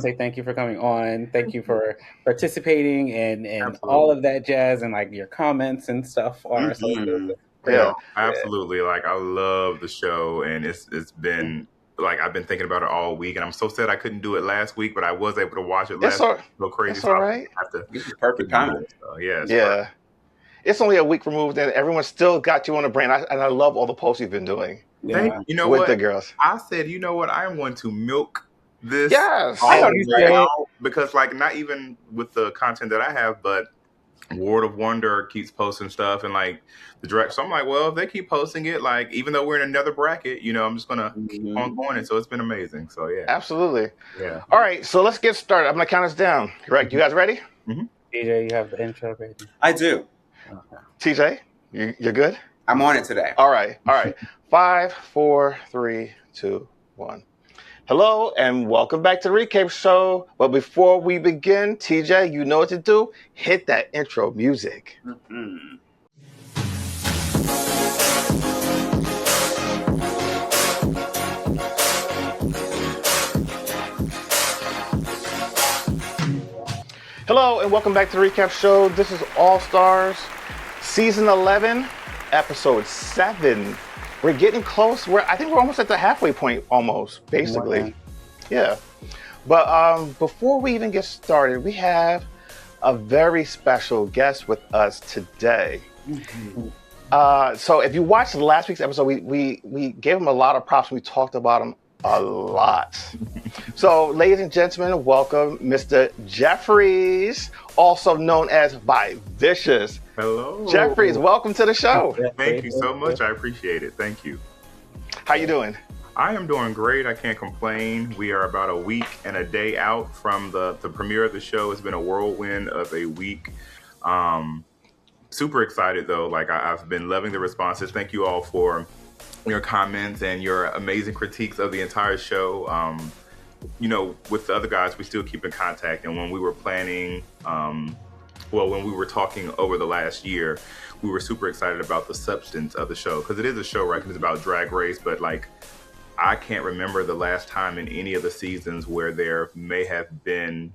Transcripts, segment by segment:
say thank you for coming on. Thank you for participating and all Absolutely. of that jazz and like your comments and stuff on our socials. Mhm. No, Great. absolutely. Like I love the show, and it's been like I've been thinking about it all week, and I'm so sad I couldn't do it last week, but I was able to watch it It's last week. all, Go crazy, it's so all I right. have to This is perfect do timing. it. So, yeah, it's Yeah. It's only a week removed, and everyone still got you on the brain. And I love all the posts you've been doing Yeah. You know with what? the girls. I said, you know what? I am going to milk this Yes. I all know the you way said. out because, like, not even with the content that I have, but World of Wonder keeps posting stuff and like the direct. So I'm like, well, if they keep posting it, like, even though we're in another bracket, I'm just gonna keep on going. And so it's been amazing. So yeah, Absolutely. yeah. All right, so let's get started. I'm going to count us down. Right, you guys ready? DJ, you have the intro ready. I do. Okay. TJ, you're good? I'm on it today. All right. 5, 4, 3, 2, 1. Hello and welcome back to the Recap Show. But before we begin, TJ, you know what to do. Hit that intro music. Mhm. Hello and welcome back to the Recap Show. This is All Stars, Season 11, Episode 7. We're getting close. I think we're almost at the halfway point, almost, basically. Yeah. But before we even get started, we have a very special guest with us today. So if you watched last week's episode, we gave him a lot of props. We talked about him a lot. So, ladies and gentlemen, welcome Mr. Jeffries, also known as Vivicious. Hello, Jeffries, welcome to the show. Thank you so much. I appreciate it. Thank you. How you doing? I am doing great. I can't complain. We are about a week and a day out from the premiere of the show. It's been a whirlwind of a week. Super excited though. Like I've been loving the responses. Thank you all for your comments and your amazing critiques of the entire show. With the other guys, we still keep in contact. And when we were planning, when we were talking over the last year, we were super excited about the substance of the show because it is a show, right? 'Cause it's about Drag Race, but like I can't remember the last time in any of the seasons where there may have been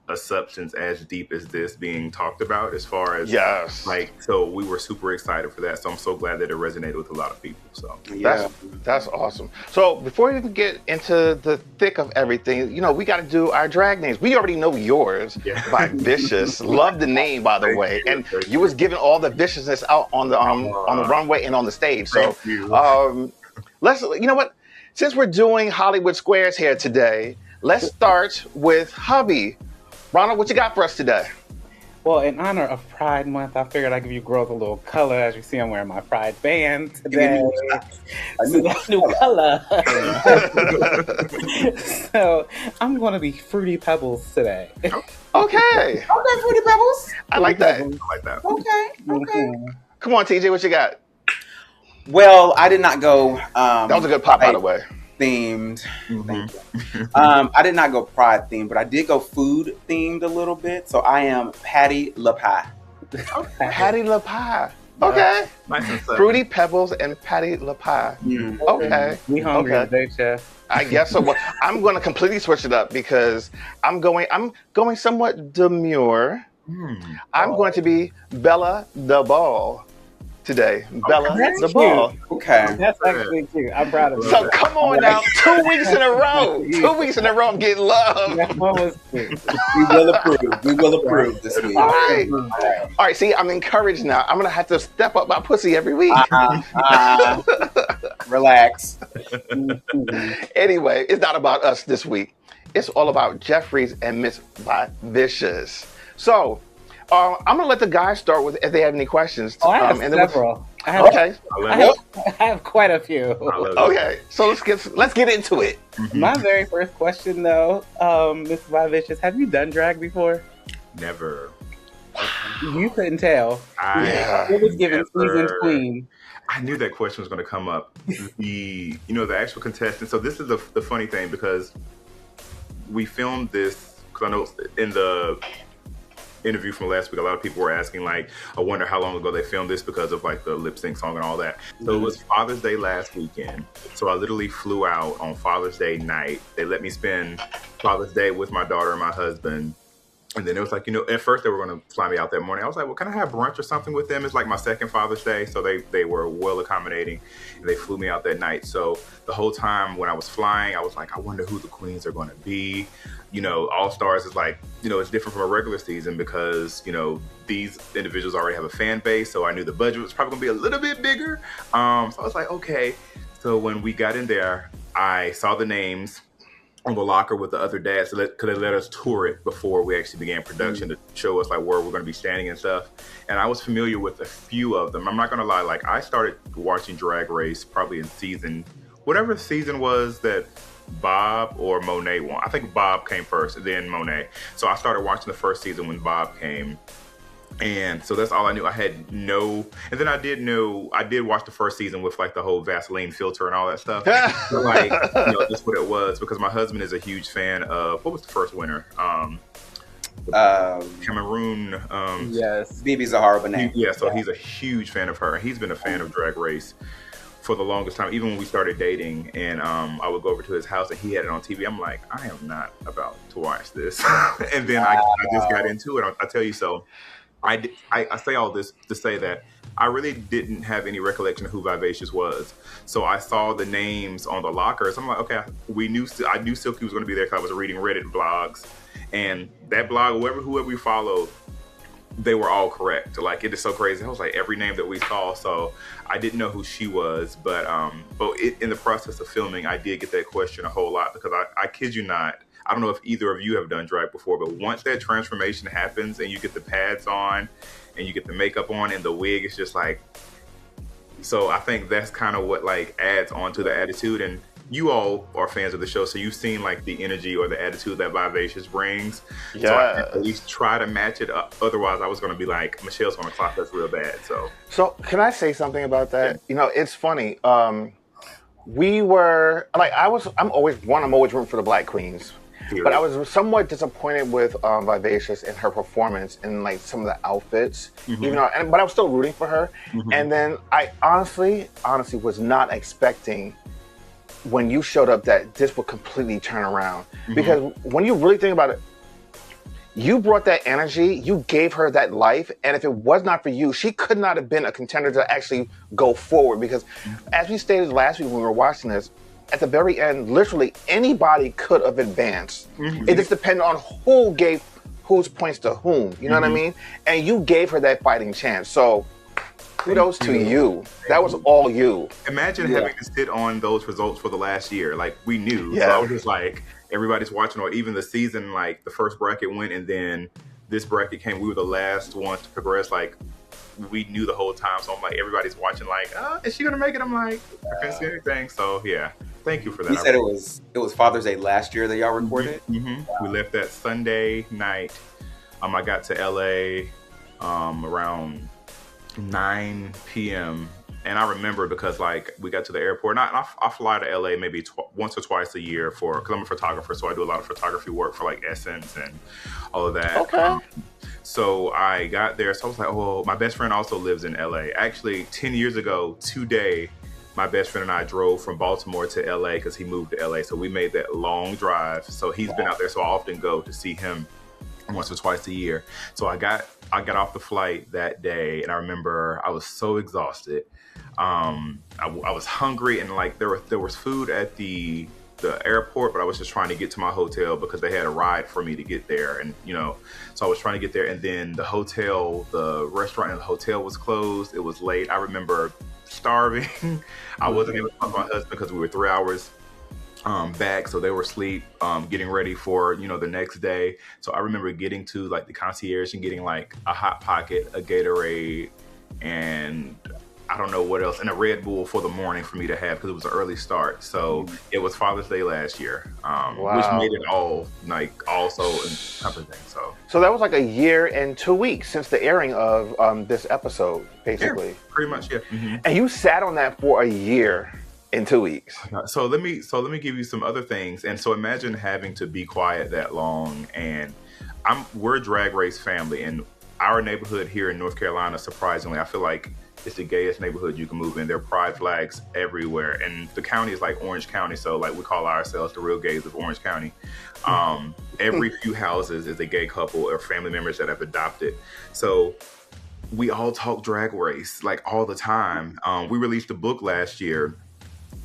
a substance as deep as this being talked about as far as so we were super excited for that. So I'm so glad that it resonated with a lot of people. So Yeah. That's awesome. So before we even get into the thick of everything, we got to do our drag names. We already know yours by Vicious. Love the name, by the way. And you was giving all the viciousness out on the runway and on the stage. So let's, you know what? Since we're doing Hollywood Squares here today, let's start with hubby. Ronald, what you got for us today? Well, in honor of Pride Month, I figured I'd give you girls a little color. As you see, I'm wearing my Pride band today. New color. So I'm going to be Fruity Pebbles today. Okay. Okay, Fruity Pebbles. I like that. Okay. Come on, TJ, what you got? Well, I did not go. That was a good pop, by the way. Themed. Thank you. I did not go Pride themed, but I did go food themed a little bit. So I am Patty LaPie. Patty LaPie. Okay. Nice and subtle. Fruity Pebbles and Patty LaPie. Okay. We hungry today, Chef. I guess so. Well, I'm going to completely switch it up because I'm going somewhat demure. I'm going to be Bella the Ball today. Bella the Ball. Okay. That's actually cute. I'm proud of you. So come on now, 2 weeks in a row. 2 weeks in a row, I'm getting love. That one was cute. We will approve. We will approve this week. All right. See, I'm encouraged now. I'm gonna have to step up my pussy every week. Relax. Anyway, it's not about us this week. It's all about Jeffries and Miss Vivicious. So, I'm gonna let the guys start with if they have any questions. I have several. I have quite a few. Okay, so let's get into it. My very first question, though, Miss Vivicious, have you done drag before? Never. You couldn't tell. It was given seasoned queen. I knew that question was going to come up. The actual contestant. So this is the funny thing because we filmed this because I know in interview from last week, a lot of people were asking, like, I wonder how long ago they filmed this because of like the lip sync song and all that. So it was Father's Day last weekend. So I literally flew out on Father's Day night. They let me spend Father's Day with my daughter and my husband. And then it was like, at first they were going to fly me out that morning. I was like, well, can I have brunch or something with them? It's like my second Father's Day. So they were well accommodating, and they flew me out that night. So the whole time when I was flying, I was like, I wonder who the queens are going to be. All Stars is like, it's different from a regular season because, these individuals already have a fan base. So I knew the budget was probably going to be a little bit bigger. So I was like, okay. So when we got in there, I saw the names on the locker with the other dads, because they let us tour it before we actually began production to show us like where we're going to be standing and stuff. And I was familiar with a few of them. I'm not going to lie, like I started watching Drag Race probably in whatever season was that Bob or Monet won. I think Bob came first, then Monet. So I started watching the first season when Bob came. And so that's all I knew. I had and then I did watch the first season with like the whole Vaseline filter and all that stuff. So, like, that's what it was, because my husband is a huge fan of, what was the first winner? Cameroon. Yes. Bibi Zahara Benet. Yeah, so he's a huge fan of her. He's been a fan of Drag Race for the longest time, even when we started dating. And I would go over to his house and he had it on TV. I'm like, I am not about to watch this. And then I just got into it. I tell you, so I say all this to say that I really didn't have any recollection of who Vivicious was. So I saw the names on the lockers. I'm like, okay, I knew Silky was going to be there because I was reading Reddit blogs. And that blog, whoever we followed, they were all correct. Like, it is so crazy. I was like, every name that we saw. So I didn't know who she was. But in the process of filming, I did get that question a whole lot, because I kid you not, I don't know if either of you have done drag before, but once that transformation happens and you get the pads on and you get the makeup on and the wig, it's just like, so I think that's kind of what like adds on to the attitude. And you all are fans of the show, so you've seen like the energy or the attitude that Vivicious brings. Yeah. So I at least try to match it up. Otherwise, I was going to be like, Michelle's going to clock us real bad. So can I say something about that? It's funny. We were like, I'm always rooting for the Black queens. But I was somewhat disappointed with Vivicious in her performance and like some of the outfits, but I was still rooting for her. And then I honestly was not expecting when you showed up that this would completely turn around. Because when you really think about it, you brought that energy, you gave her that life, and if it was not for you, she could not have been a contender to actually go forward. Because as we stated last week when we were watching this, at the very end, literally anybody could have advanced. It just depended on who gave whose points to whom. You know what I mean? And you gave her that fighting chance. So kudos to you. That was all you. Imagine having to sit on those results for the last year. Like, we knew. Yeah. So I was just like, everybody's watching, or even the season, like the first bracket went and then this bracket came. We were the last ones to progress. Like, we knew the whole time. So I'm like, everybody's watching like, is she gonna make it? I'm like, I couldn't see anything. So yeah, thank you for that. You said it was Father's Day last year that y'all recorded? Wow. We left that Sunday night. I got to LA around 9 p.m. And I remember because like we got to the airport, and I fly to LA maybe once or twice a year because I'm a photographer, so I do a lot of photography work for like Essence and all of that. Okay. So I got there, so I was like, oh, my best friend also lives in LA. Actually, 10 years ago today, my best friend and I drove from Baltimore to LA because he moved to LA. So we made that long drive. So he's been out there, so I often go to see him once or twice a year. So I got off the flight that day, and I remember I was so exhausted. I was hungry, and like there was food at the airport, but I was just trying to get to my hotel because they had a ride for me to get there, and so I was trying to get there, and then the restaurant in the hotel was closed. It was late. I remember starving. I wasn't able to talk to my husband because we were 3 hours back, so they were asleep, getting ready for the next day. So I remember getting to like the concierge and getting like a Hot Pocket, a Gatorade, and I don't know what else, and a Red Bull for the morning for me to have because it was an early start. So it was Father's Day last year, which made it all like also encompassing. So that was like a year and 2 weeks since the airing of this episode, basically. Yeah, pretty much, yeah. And you sat on that for a year. in 2 weeks. So let me give you some other things. And so imagine having to be quiet that long. And we're a drag race family, and our neighborhood here in North Carolina, surprisingly, I feel like it's the gayest neighborhood you can move in. There are pride flags everywhere, and the county is like Orange County, so like we call ourselves the real gays of Orange County. Every few houses is a gay couple or family members that have adopted. So we all talk drag race like all the time. We released a book last year,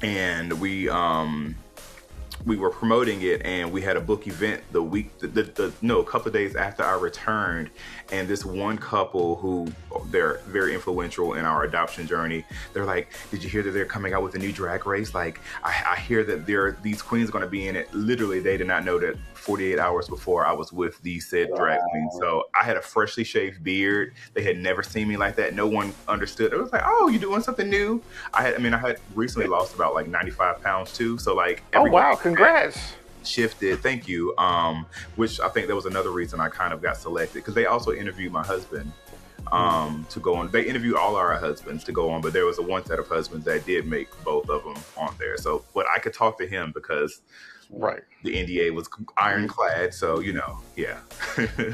and we were promoting it, and we had a book event a couple of days after I returned. And this one couple who they're very influential in our adoption journey, they're like, did you hear that they're coming out with a new drag race? Like, I hear that these queens are going to be in it. Literally, they did not know that 48 hours before I was with these said drag queens. So I had a freshly shaved beard. They had never seen me like that. No one understood. It was like, oh, you're doing something new? I had recently lost about like 95 pounds too. So like, oh wow, congrats. Shifted, thank you. Which I think that was another reason I kind of got selected, because they also interviewed my husband to go on. They interviewed all our husbands to go on, but there was one set of husbands that did make both of them on there. So, but I could talk to him because the NDA was ironclad. So, yeah.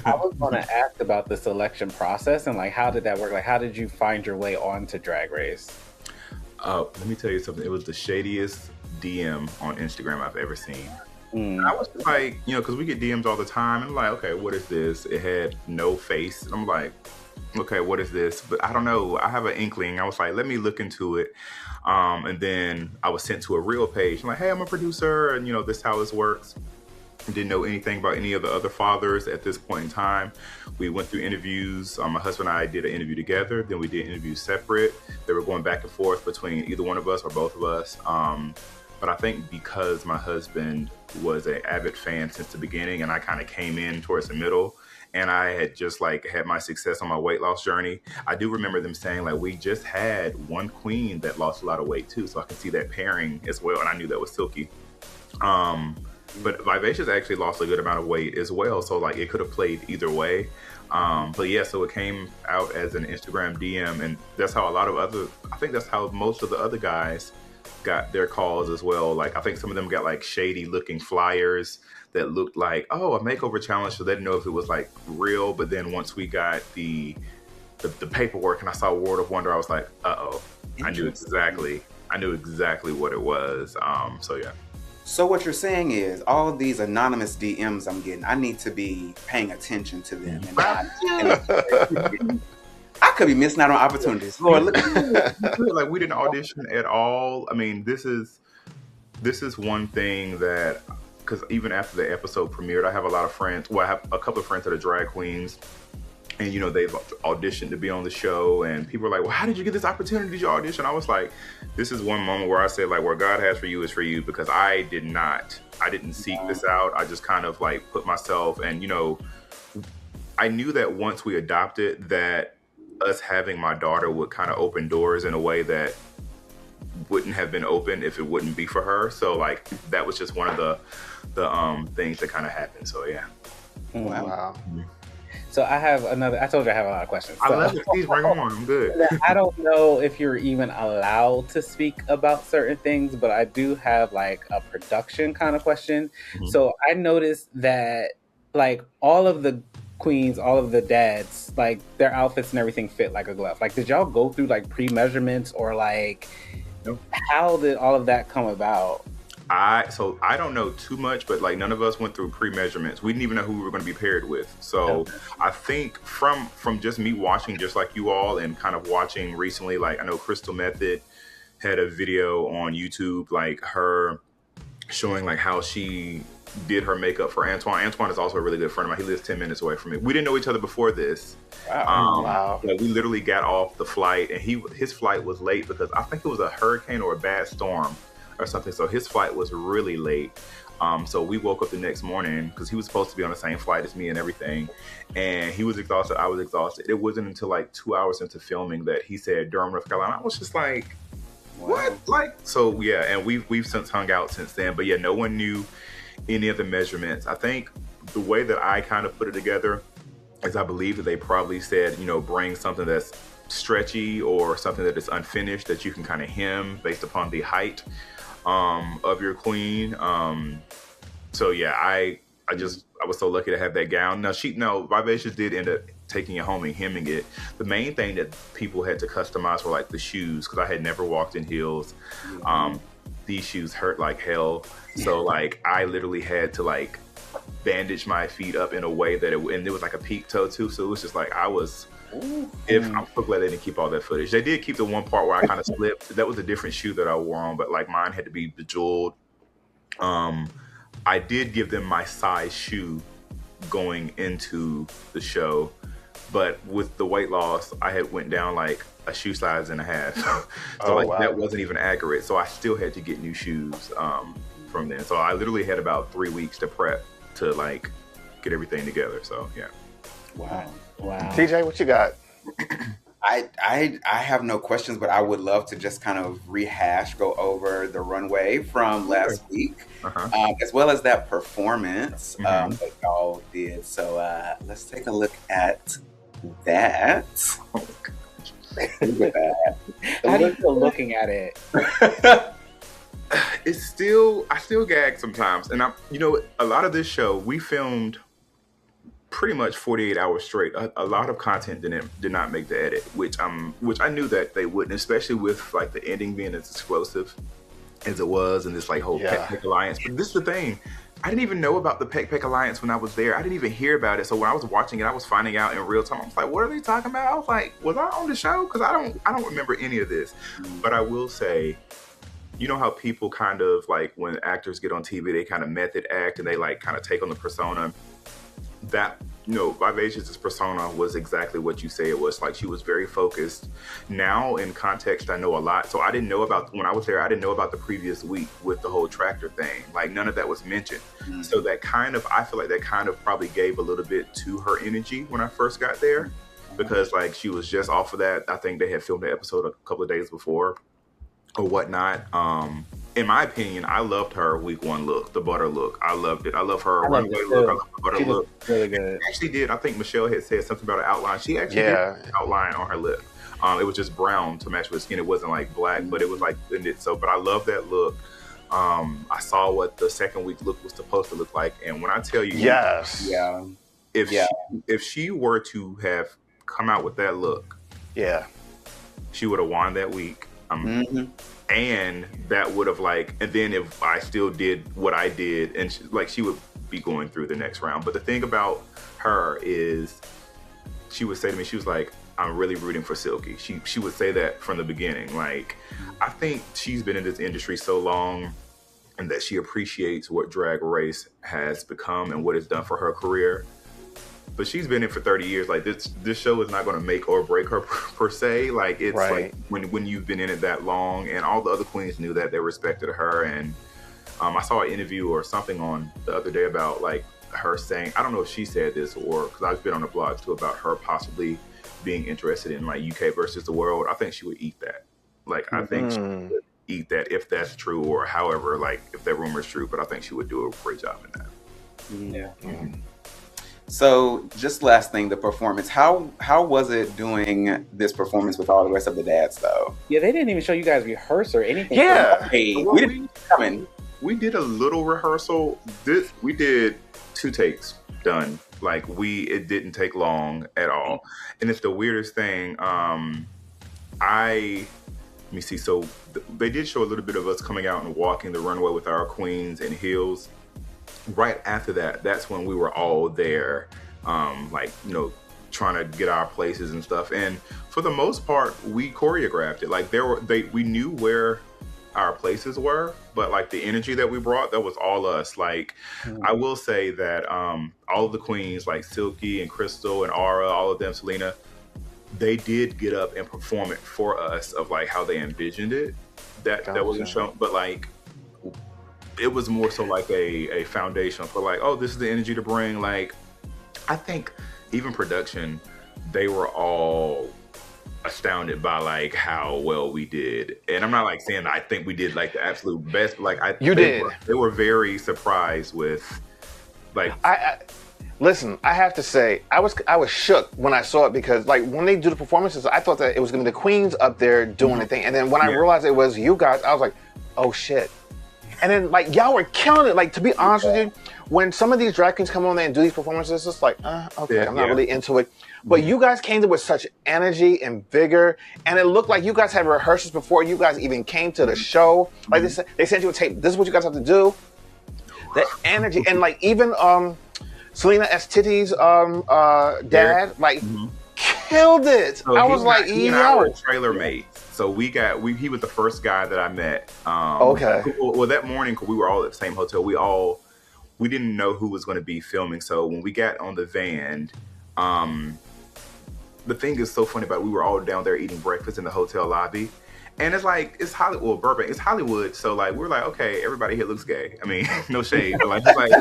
I was going to ask about the selection process and like, how did that work? Like, how did you find your way onto Drag Race? Let me tell you something. It was the shadiest DM on Instagram I've ever seen. I was like, because we get DMs all the time, and I'm like, okay, what is this? It had no face, and I'm like, okay, what is this? But I don't know. I have an inkling. I was like, let me look into it. And then I was sent to a real page. I'm like, hey, I'm a producer, and this is how this works. Didn't know anything about any of the other fathers at this point in time. We went through interviews. My husband and I did an interview together. Then we did interviews separate. They were going back and forth between either one of us or both of us. But I think because my husband was an avid fan since the beginning, and I kind of came in towards the middle, and I had just had my success on my weight loss journey. I do remember them saying like, we just had one queen that lost a lot of weight too. So I can see that pairing as well. And I knew that was Silky. But Vivicious actually lost a good amount of weight as well. So like it could have played either way. But yeah, so it came out as an Instagram DM, and that's how I think that's how most of the other guys got their calls as well. Like I think some of them got like shady looking flyers that looked like, oh, a makeover challenge. So they didn't know if it was like real. But then once we got the paperwork and I saw World of Wonder, I was like, uh-oh, I knew exactly what it was. So yeah. So what you're saying is all of these anonymous DMs I'm getting, I need to be paying attention to them. And I could be missing out on opportunities. Lord, look like we didn't audition at all. I mean, this is one thing that, because even after the episode premiered, I have a lot of friends. Well, I have a couple of friends that are drag queens, and they've auditioned to be on the show, and people are like, well, how did you get this opportunity? Did you audition? I was like, this is one moment where I said like, what God has for you is for you, because I didn't seek this out. I just kind of like put myself, and I knew that once we adopted, that us having my daughter would kind of open doors in a way that wouldn't have been open if it wouldn't be for her. So like that was just one of the things that kind of happened. So yeah. Wow. So I told you I have a lot of questions. I love it. Please bring them on. I'm good. I don't know if you're even allowed to speak about certain things, but I do have like a production kind of question. Mm-hmm. So I noticed that like all of the queens, all of the dads, like their outfits and everything fit like a glove. Like, did y'all go through like pre-measurements, or like how did all of that come about? I don't know too much, but like none of us went through pre-measurements. We didn't even know who we were going to be paired with. So I think from just me watching, just like you all, and kind of watching recently, like I know Crystal Method had a video on YouTube, like her showing like how she did her makeup for Antoine. Antoine is also a really good friend of mine. He lives 10 minutes away from me. We didn't know each other before this. Wow. Like we literally got off the flight, and his flight was late because I think it was a hurricane or a bad storm or something. So his flight was really late. So we woke up the next morning because he was supposed to be on the same flight as me and everything. And he was exhausted. I was exhausted. It wasn't until like 2 hours into filming that he said Durham, North Carolina. I was just like, what? Like, so yeah. And we've since hung out since then. But yeah, no one knew any of the measurements. I think the way that I kind of put it together is I believe that they probably said, bring something that's stretchy or something that is unfinished that you can kind of hem based upon the height of your queen. So yeah, I was so lucky to have that gown. Now Vivicious did end up taking it home and hemming it. The main thing that people had to customize were like the shoes, because I had never walked in heels. These shoes hurt like hell, so like I literally had to like bandage my feet up in a way that and it was like a peak toe too, so it was just like I'm so glad they didn't keep all that footage. They did keep the one part where I kind of slipped. That was a different shoe that I wore on, but like mine had to be bejeweled. I did give them my size shoe going into the show, but with the weight loss, I had went down like a shoe size and a half. So wow. That wasn't even accurate. So I still had to get new shoes from then. So I literally had about 3 weeks to prep to like get everything together. So yeah. Wow. TJ, what you got? I have no questions, but I would love to just kind of go over the runway from last week, as well as that performance that y'all did. So let's take a look at that. How do you feel looking at it? I still gag sometimes, and a lot of this show we filmed pretty much 48 hours straight. A lot of content did not make the edit, which I knew that they wouldn't, especially with like the ending being as explosive as it was, and this like whole Peck alliance. But this is the thing. I didn't even know about the Peck alliance when I was there. I didn't even hear about it. So when I was watching it, I was finding out in real time. I was like, what are they talking about? I was like, was I on the show? Because I don't remember any of this. But I will say, you know how people kind of like when actors get on TV, they kind of method act and they like kind of take on the persona. That Vivacious's persona was exactly what you say it was. Like, she was very focused. Now in context, I know a lot. So I didn't know about, when I was there, I didn't know about the previous week with the whole tractor thing. Like, none of that was mentioned. So that I feel like that kind of probably gave a little bit to her energy when I first got there, because like she was just off of that. I think they had filmed the episode a couple of days before or whatnot. In my opinion, I loved her week one look, the butter look. I loved it. I love her runway look. I love the butter look. Really good. She actually did. I think Michelle had said something about an outline. She actually did an outline on her lip. It was just brown to match with skin. It wasn't like black, but it was like blended. So, but I love that look. I saw what the second week look was supposed to look like, and when I tell you, if she were to have come out with that look, she would have won that week. And that would have and then if I still did what I did, and she would be going through the next round. But the thing about her is, she would say to me, she was like, I'm really rooting for Silky. She would say that from the beginning. Like, I think she's been in this industry so long, and that she appreciates what Drag Race has become and what it's done for her career. But she's been in for 30 years. Like, this show is not going to make or break her per se. Like, it's like when you've been in it that long, and all the other queens knew that, they respected her. And I saw an interview or something on the other day about like her saying, I don't know if she said this, or because I've been on the blogs too, about her possibly being interested in like UK versus the world. I think she would eat that. Like, I think she would eat that if that's true, or however, like if that rumor is true. But I think she would do a great job in that. So, just last thing, the performance. How was it doing this performance with all the rest of the dads, though? Yeah, they didn't even show you guys rehearse or anything. Yeah, we did a little rehearsal. We did 2 takes done. Like, it didn't take long at all. And it's the weirdest thing. Let me see. So they did show a little bit of us coming out and walking the runway with our queens in heels. Right after that, that's when we were all there, trying to get our places and stuff. And for the most part, we choreographed it. Like, we knew where our places were, but like the energy that we brought, that was all us. Like, I will say that all of the queens, like Silky and Crystal and Aura, all of them, Selena, they did get up and perform it for us of like how they envisioned it. That wasn't shown, but like, it was more so like a foundation for like, oh, this is the energy to bring. Like, I think even production, they were all astounded by like how well we did. And I'm not like saying I think we did like the absolute best, but like they were very surprised with like Listen, I have to say, I was shook when I saw it because, like, when they do the performances, I thought that it was going to be the queens up there doing the thing, and then when I realized it was you guys, I was like, oh shit. And then, like, y'all were killing it. Like, to be honest with you, when some of these drag queens come on there and do these performances, it's like, okay, I'm not really into it. But you guys came there with such energy and vigor, and it looked like you guys had rehearsals before you guys even came to the show. Like, they sent you a tape. This is what you guys have to do. The energy, and like even Selena Esteti's dad, like killed it. So I was like, yo. Trailer mates. So he was the first guy that I met. Okay. Well, that morning, because we were all at the same hotel, we didn't know who was going to be filming. So when we got on the van, the thing is so funny about it, we were all down there eating breakfast in the hotel lobby. And it's like, it's Hollywood, well, Burbank, it's Hollywood. So like, we're like, okay, everybody here looks gay. I mean, no shade, but like, it's like,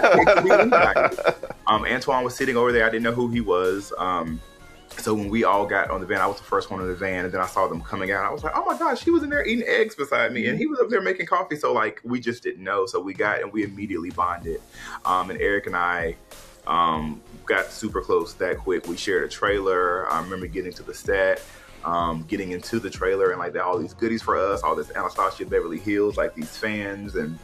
Antoine was sitting over there. I didn't know who he was. So when we all got on the van, I was the first one in the van, and then I saw them coming out. I was like, oh my gosh, he was in there eating eggs beside me, and he was up there making coffee. So like, we just didn't know. So we immediately bonded. And Eric and I got super close that quick. We shared a trailer. I remember getting to the set. Getting into the trailer and like all these goodies for us, all this Anastasia Beverly Hills, like these fans, and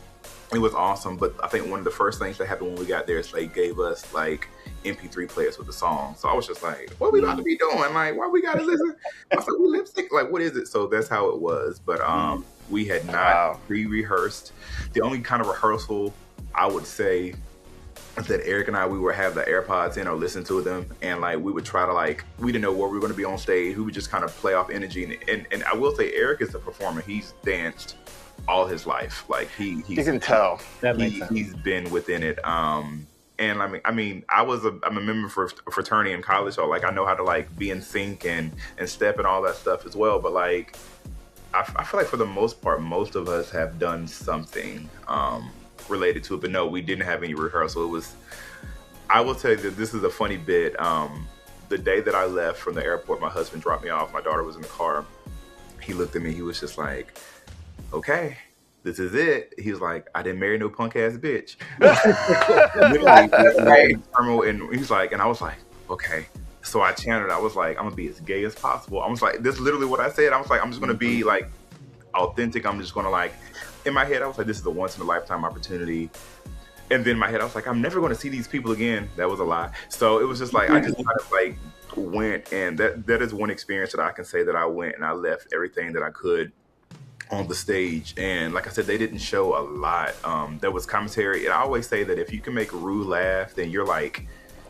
it was awesome. But I think one of the first things that happened when we got there is they gave us like MP3 players with the song. So I was just like, what are we about to be doing? Like, why we gotta listen? I said, we lip sync, like what is it? So that's how it was. But we had not pre-rehearsed. The only kind of rehearsal I would say that Eric and I, we would have the AirPods in or listen to them, and like we would try to like, we didn't know where we were going to be on stage. We would just kind of play off energy, and I will say Eric is a performer. He's danced all his life. Like you can tell that makes sense. He's been within it. And I mean, I'm a member for a fraternity in college, so like I know how to like be in sync and step and all that stuff as well. But like, I feel like for the most part, most of us have done something related to it, but no, we didn't have any rehearsal. I will tell you that this is a funny bit. The day that I left from the airport, my husband dropped me off. My daughter was in the car. He looked at me. He was just like, okay, this is it. He was like, I didn't marry no punk ass bitch. And he's like, and I was like, okay. So I chanted, I was like, I'm gonna be as gay as possible. I was like, this is literally what I said. I was like, I'm just gonna be like authentic. I'm just gonna like, in my head, I was like, this is a once in a lifetime opportunity. And then in my head, I was like, I'm never going to see these people again. That was a lie. So it was just like, I just kind of like went, and that is one experience that I can say that I went and I left everything that I could on the stage. And like I said, they didn't show a lot. There was commentary. And I always say that if you can make Ru laugh, then you're like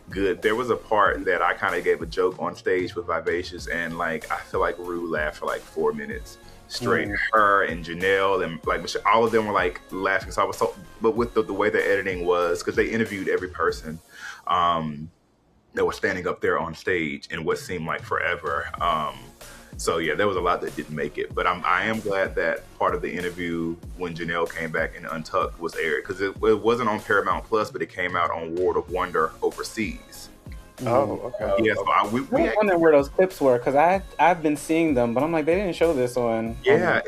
good. There was a part that I kind of gave a joke on stage with Vivicious, and like, I feel like Ru laughed for like 4 minutes. Straight. Her and Janelle and like Michelle, all of them were like laughing. So I was but with the way the editing was, because they interviewed every person that was standing up there on stage in what seemed like forever. So yeah, there was a lot that didn't make it, but I am glad that part of the interview when Janelle came back in Untucked was aired, because it wasn't on Paramount Plus, but it came out on World of Wonder overseas. Oh, okay. Yeah, so we wondering where those clips were, because I've been seeing them, but I'm like, they didn't show this on. Yeah,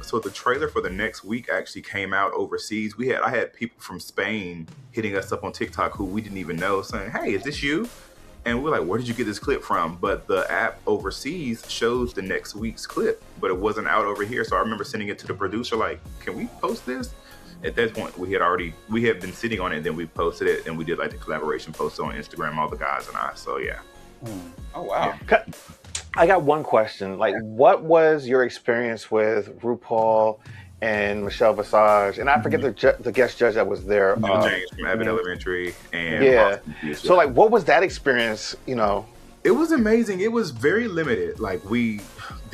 so the trailer for the next week actually came out overseas. I had people from Spain hitting us up on TikTok who we didn't even know, saying, "Hey, is this you?" And we're like, "Where did you get this clip from?" But the app overseas shows the next week's clip, but it wasn't out over here. So I remember sending it to the producer, like, "Can we post this?" At that point, we had been sitting on it, and then we posted it, and we did like the collaboration post on Instagram, all the guys and I. So yeah. Oh wow. Yeah. I got one question. Like, what was your experience with RuPaul and Michelle Visage? And I forget the guest judge that was there. James from Abbott Elementary. And so like, what was that experience? You know, it was amazing. It was very limited. Like the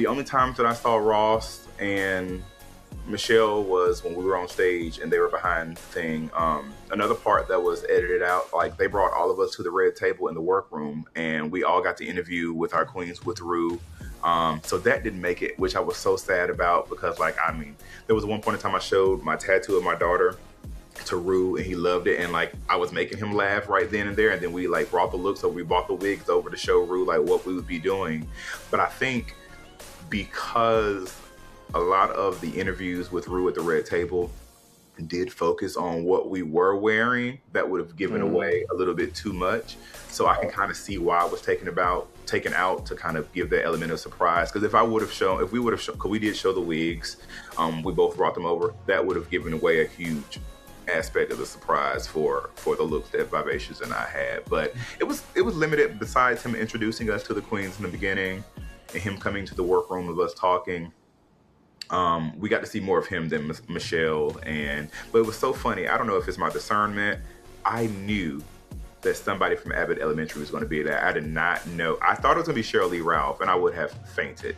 only times that I saw Ross and Michelle was when we were on stage and they were behind the thing. Another part that was edited out, like they brought all of us to the red table in the workroom, and we all got to interview with our queens, with Ru. So that didn't make it, which I was so sad about, because like, I mean, there was one point in time I showed my tattoo of my daughter to Ru, and he loved it, and like I was making him laugh right then and there, and then we like brought the looks, so we brought the wigs over to show Ru like what we would be doing. But I think because a lot of the interviews with Ru at the red table did focus on what we were wearing, that would have given away a little bit too much. So I can kind of see why it was taken out to kind of give that element of surprise. Because if we would have shown, because we did show the wigs, we both brought them over, that would have given away a huge aspect of the surprise for the looks that Vivicious and I had. But it was limited. Besides him introducing us to the queens in the beginning and him coming to the workroom of us talking, we got to see more of him than Michelle. But it was so funny. I don't know if it's my discernment. I knew that somebody from Abbott Elementary was going to be there. I did not know. I thought it was going to be Cheryl Lee Ralph, and I would have fainted.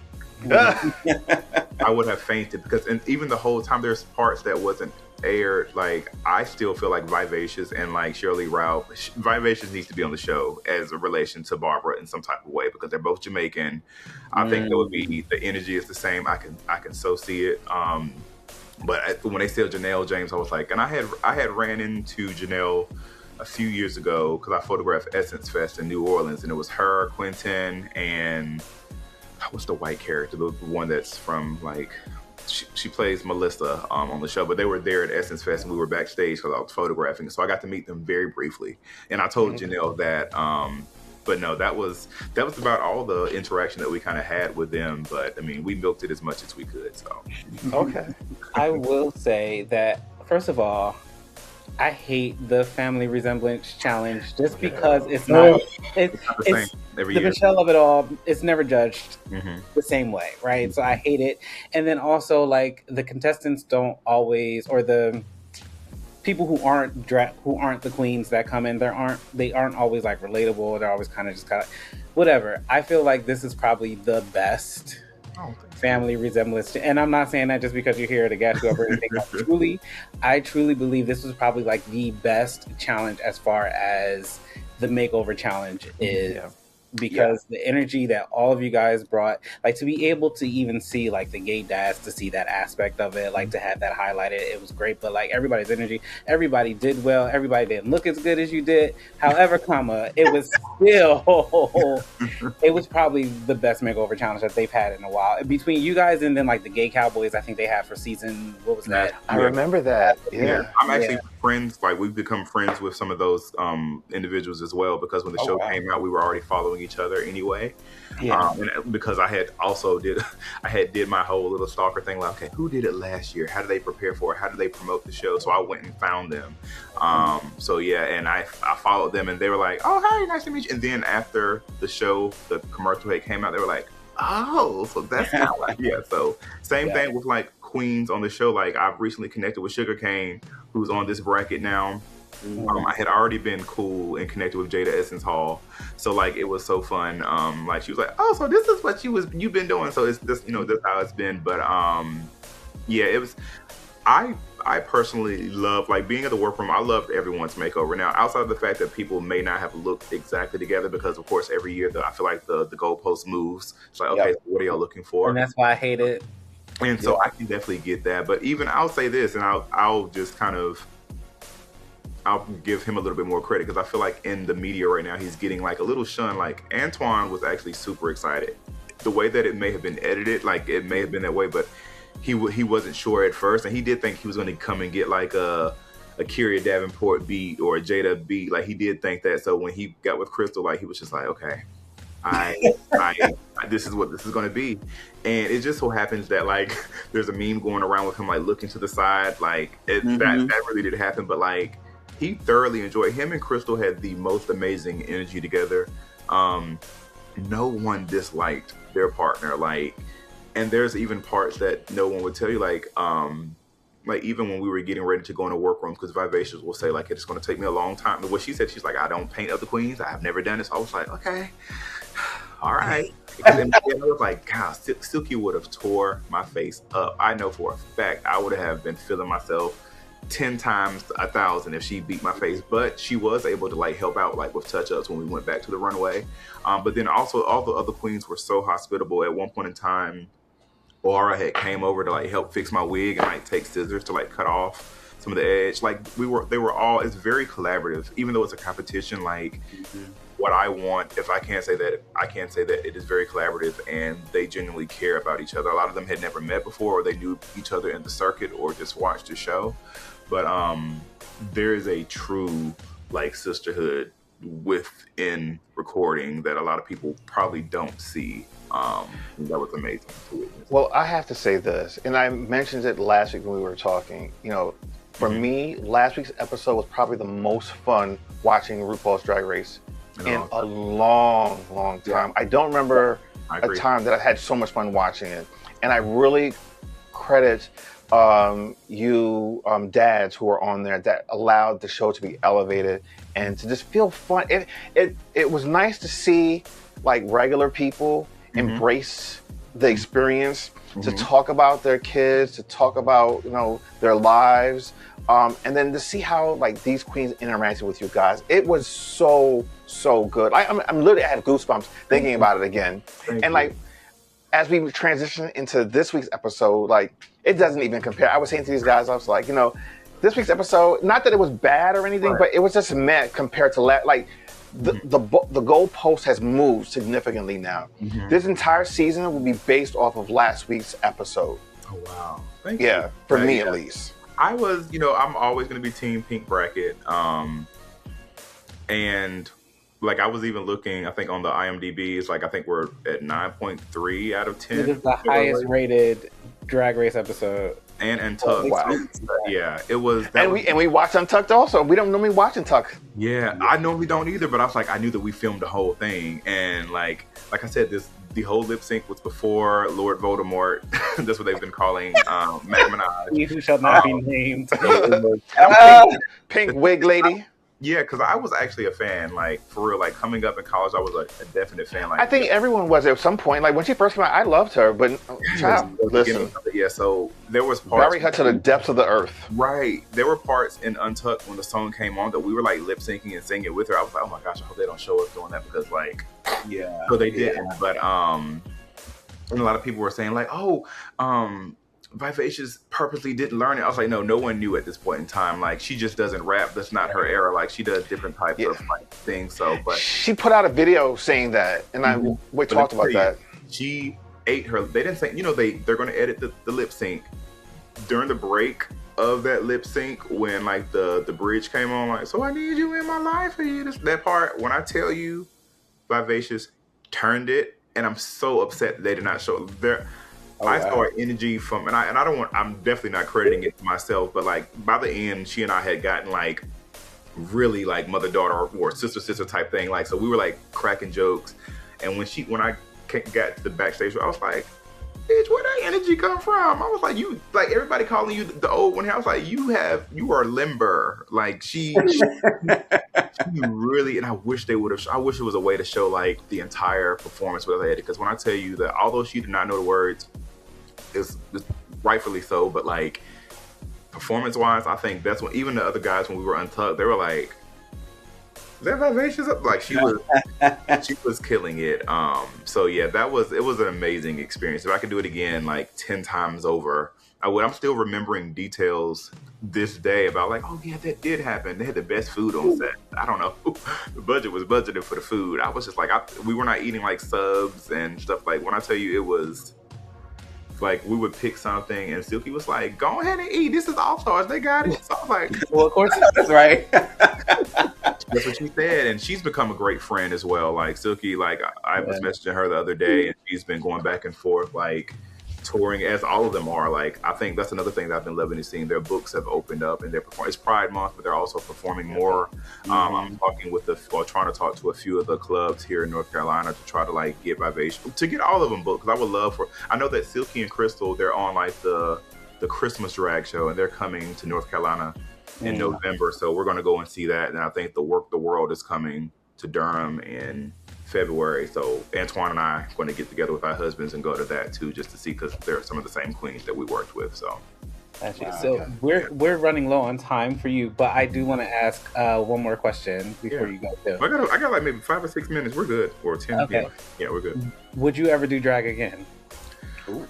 I would have fainted because, and even the whole time, there's parts that wasn't aired. Like, I still feel like Vivicious and like Cheryl Lee Ralph, Vivicious needs to be on the show as a relation to Barbara in some type of way, because they're both Jamaican. I think that would be, the energy is the same. I can so see it. But when they said Janelle James, I was like, and I had ran into Janelle a few years ago because I photographed Essence Fest in New Orleans, and it was her, Quentin, and what's the white character, the one that's from, like, she plays Melissa on the show, but they were there at Essence Fest and we were backstage because I was photographing, so I got to meet them very briefly, and I told Janelle that. But no, that was about all the interaction that we kind of had with them. But I mean, we milked it as much as we could. So okay, I will say that, first of all, I hate the family resemblance challenge just because it's not. It's the Michelle of it all. It's never judged the same way, right? So I hate it. And then also, like, the contestants don't always, or the people who aren't the queens that come in, they aren't always like relatable. They're always kind of whatever. I feel like this is probably the best family resemblance, and I'm not saying that just because you're here to gas you up or anything. I truly believe this was probably like the best challenge as far as the makeover challenge is. Because the energy that all of you guys brought, like, to be able to even see like the gay dads, to see that aspect of it, like to have that highlighted, it was great. But like, everybody's energy, everybody did well, everybody didn't look as good as you did, however, it was still it was probably the best makeover challenge that they've had in a while, between you guys and then like the gay cowboys. I think they had for season, what was that? I remember that. I'm actually friends, like, we've become friends with some of those individuals as well, because when the show came out, we were already following each other anyway. And because I had also did my whole little stalker thing, like, okay, who did it last year? How do they prepare for it? How do they promote the show? So I went and found them. So yeah, and I followed them, and they were like, oh, hi, nice to meet you. And then after the show, the commercial came out, they were like, oh, so that's kind of like, so same thing with like queens on the show. Like, I've recently connected with Sugarcane, who's on this bracket now. I had already been cool and connected with Jada Essence Hall, so like, it was so fun. Like, she was like, oh, so this is what you've been doing, so it's this, that's how it's been. But it was, I personally love, like, being at the workroom. I loved everyone's makeover. Now, outside of the fact that people may not have looked exactly together, because of course every year I feel like the goalpost moves. It's like, okay, so what are y'all looking for? And that's why I hate it. And so I can definitely get that. But even, I'll say this, and I'll just kind of, I'll give him a little bit more credit, because I feel like in the media right now, he's getting like a little shun. Like, Antoine was actually super excited. The way that it may have been edited, like, it may have been that way, but he wasn't sure at first, and he did think he was going to come and get like a Kyria Davenport beat or a Jada beat. Like, he did think that. So when he got with Crystal, like, he was just like, okay, this is what this is going to be. And it just so happens that, like, there's a meme going around with him like looking to the side, like that really did happen. But like, he thoroughly enjoyed. Him and Crystal had the most amazing energy together. No one disliked their partner. Like, and there's even parts that no one would tell you, like even when we were getting ready to go in the workroom, because Vivicious will say, like, it's going to take me a long time. But what she said, she's like, I don't paint other queens. I've never done this. So I was like, okay, all right. And I was like, God, Silky would have tore my face up. I know for a fact I would have been feeling myself 10 times 1,000 if she beat my face. But she was able to like help out like with touch-ups when we went back to the runway. But then also all the other queens were so hospitable. At one point in time, Laura had came over to like help fix my wig and like take scissors to like cut off some of the edge. Like, they were all, it's very collaborative. Even though it's a competition, like what I want. If I can't say that, I can say that it is very collaborative and they genuinely care about each other. A lot of them had never met before, or they knew each other in the circuit or just watched the show. But there is a true like sisterhood within recording that a lot of people probably don't see. That was amazing to witness. Well, I have to say this, and I mentioned it last week when we were talking. You know, for me, last week's episode was probably the most fun watching RuPaul's Drag Race in a long, long time. I don't remember a time that I had so much fun watching it. And I really credit you dads who are on there that allowed the show to be elevated and to just feel fun. It was nice to see like regular people embrace the experience, to talk about their kids, to talk about, you know, their lives, and then to see how like these queens interacted with you guys. It was so good. I'm literally, I have goosebumps thinking about it again. And like, as we transition into this week's episode, like, it doesn't even compare. I was saying to these guys, I was like, you know, this week's episode, not that it was bad or anything, but it was just meh compared to like the goalpost has moved significantly now. This entire season will be based off of last week's episode. Oh wow! Thank you. Yeah, for me at least. I was, you know, I'm always going to be Team Pink Bracket, and like I was even looking, I think on the IMDb, it's like I think we're at 9.3 out of 10. It is the highest rated Drag Race episode. And Untucked. Wow. Yeah, it was. And we watch Untucked also. We don't normally watch Untucked. Yeah, I normally don't either, but I was like, I knew that we filmed the whole thing, and like I said, the whole lip sync was before Lord Voldemort. That's what they've been calling Mac Minaj. He who shall not be named. Pink wig lady. Yeah, because I was actually a fan, like, for real. Like, coming up in college, I was a definite fan. Like, I think everyone was at some point. Like, when she first came out, I loved her, but child, listen. Yeah, so there was parts. Bury her to the depths of the earth. Right. There were parts in Untucked when the song came on that we were, like, lip syncing and singing with her. I was like, oh my gosh, I hope they don't show us doing that because, like, so they didn't. But, and a lot of people were saying, like, Vivicious purposely didn't learn it. I was like, no one knew at this point in time. Like, she just doesn't rap. That's not her era. Like, she does different types of like things. So, but she put out a video saying that, and we talked about that. She ate her. They didn't say, you know, they're going to edit the lip sync during the break of that lip sync when like the bridge came on. Like, so I need you in my life for you. That part when I tell you, Vivicious turned it, and I'm so upset that they did not show there. I saw energy from, and I don't want, I'm definitely not crediting it to myself, but like by the end, she and I had gotten like really like mother-daughter or sister-sister type thing. Like, so we were like cracking jokes. And when I got to the backstage, I was like, bitch, where that energy come from? I was like, you, like everybody calling you the old one. I was like, you are limber. Like she really, and I wish they would have, I wish it was a way to show like the entire performance with her, because when I tell you that although she did not know the words, it's rightfully so, but like performance-wise, I think that's when even the other guys when we were Untucked, they were like, "Is that Vivicious?" Like she was killing it. So yeah, it was an amazing experience. If I could do it again, like 10 times over, I would. I'm still remembering details this day about like, oh yeah, that did happen. They had the best food on set. I don't know. The budget was budgeted for the food. I was just like, we were not eating like subs and stuff. Like when I tell you, it was like we would pick something and Silky was like, go ahead and eat. This is All Stars. They got it. So I was like, well, of course that's right. That's what she said. And she's become a great friend as well. Like Silky, like I was messaging her the other day and she's been going back and forth, like touring as all of them are. Like, I think that's another thing that I've been loving is seeing their books have opened up and they're performing. It's Pride Month, but they're also performing more. I'm trying to talk to a few of the clubs here in North Carolina to try to like get Vivicious, to get all of them booked. Because I would love I know that Silky and Crystal, they're on like the Christmas drag show and they're coming to North Carolina in November. So we're going to go and see that. And I think the Work the World is coming to Durham in February. So Antoine and I are going to get together with our husbands and go to that too, just to see, because they're some of the same queens that we worked with. So we're running low on time for you, but I do want to ask one more question before you go too. I got like maybe 5 or 6 minutes. We're good. Or 10. Yeah, we're good. Would you ever do drag again? Ooh.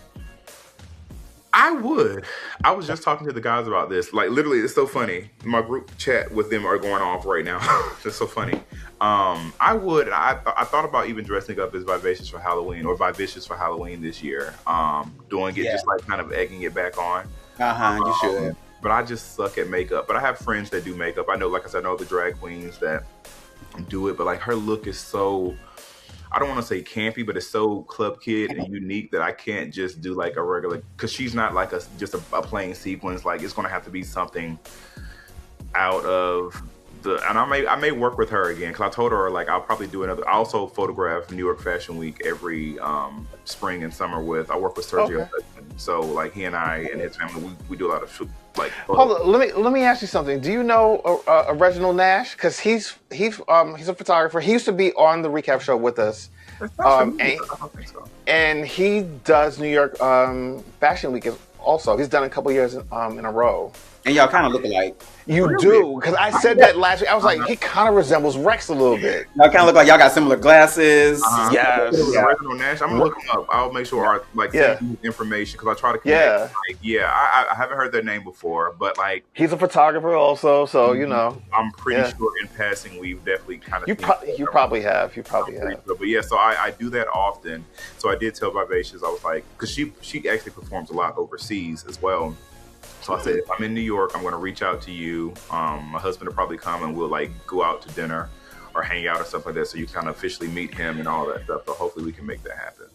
I would. I was just talking to the guys about this. Like, literally, it's so funny. My group chat with them are going off right now. It's so funny. I would. I thought about even dressing up as Vivicious for Halloween or Vivicious for Halloween this year. Doing it just like kind of egging it back on. You should. But I just suck at makeup. But I have friends that do makeup. I know, like I said, I know the drag queens that do it. But like her look is so, I don't want to say campy, but it's so club kid and unique that I can't just do like a regular, because she's not like just a plain sequence. Like it's going to have to be something out of the, and I may work with her again, because I told her like I'll probably do another. I also photograph New York Fashion Week every spring and summer with. I work with Sergio, so like he and I and his family, we do a lot of shoot. Like, hold on, let me ask you something. Do you know Reginald Nash? Because he's a photographer. He used to be on the recap show with us, I don't think so. And he does New York Fashion Week also. He's done a couple years in a row. And y'all kind of look alike. You do, because I said that last week. I was like, he kind of resembles Rex a little bit. Y'all kind of look like y'all got similar glasses. Yes. Reginald Nash. I'm gonna look him up. I'll make sure I send you information, because I try to connect. I haven't heard their name before, but like he's a photographer also, so you know. I'm pretty sure in passing we've definitely kind of. You probably have. But yeah, so I do that often. So I did tell Vivicious, I was like, because she actually performs a lot overseas as well. So I said, if I'm in New York, I'm going to reach out to you. My husband will probably come and we'll like go out to dinner or hang out or stuff like that. So you kind of officially meet him and all that stuff. So hopefully we can make that happen.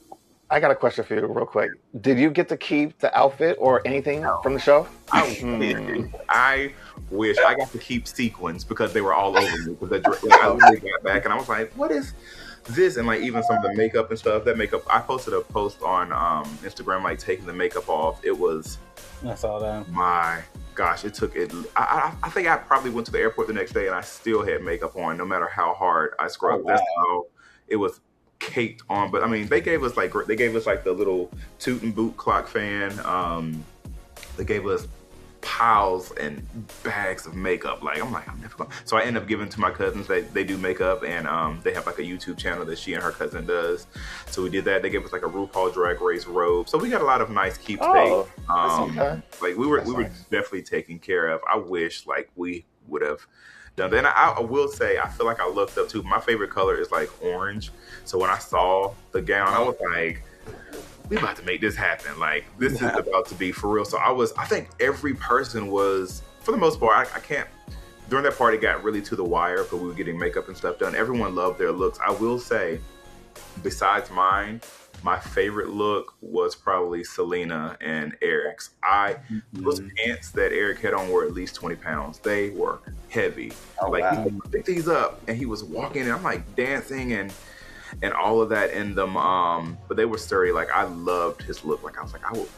I got a question for you real quick. Did you get to keep the outfit or anything from the show? I wish I got to keep sequins, because they were all over me. Because I literally got back and I was like, what is this? And like even some of the makeup and stuff, that makeup, I posted a post on Instagram, like taking the makeup off. It was, I saw that. My gosh, it took it. I think I probably went to the airport the next day and I still had makeup on, no matter how hard I scrubbed. That's how it was caked on. But I mean, they gave us like the little toot and boot clock fan. They gave us piles and bags of makeup. Like I'm never gonna. So I end up giving to my cousins. They do makeup, and they have like a YouTube channel that she and her cousin does. So we did that. They gave us like a RuPaul Drag Race robe. So we got a lot of nice keepsakes. Like we were definitely taken care of. I wish like we would have done that. And I will say, I feel like I looked up too. My favorite color is like orange. So when I saw the gown, I was like, we about to make this happen. Like this is about to be for real. So I think every person was, for the most part, I can't, during that part it got really to the wire, but we were getting makeup and stuff done. Everyone loved their looks. I will say, besides mine, my favorite look was probably Selena and Eric's. Those pants that Eric had on were at least 20 pounds. They were heavy. He picked these up and he was walking and I'm like dancing and all of that in them, but they were sturdy. Like I loved his look. Like I was like, I would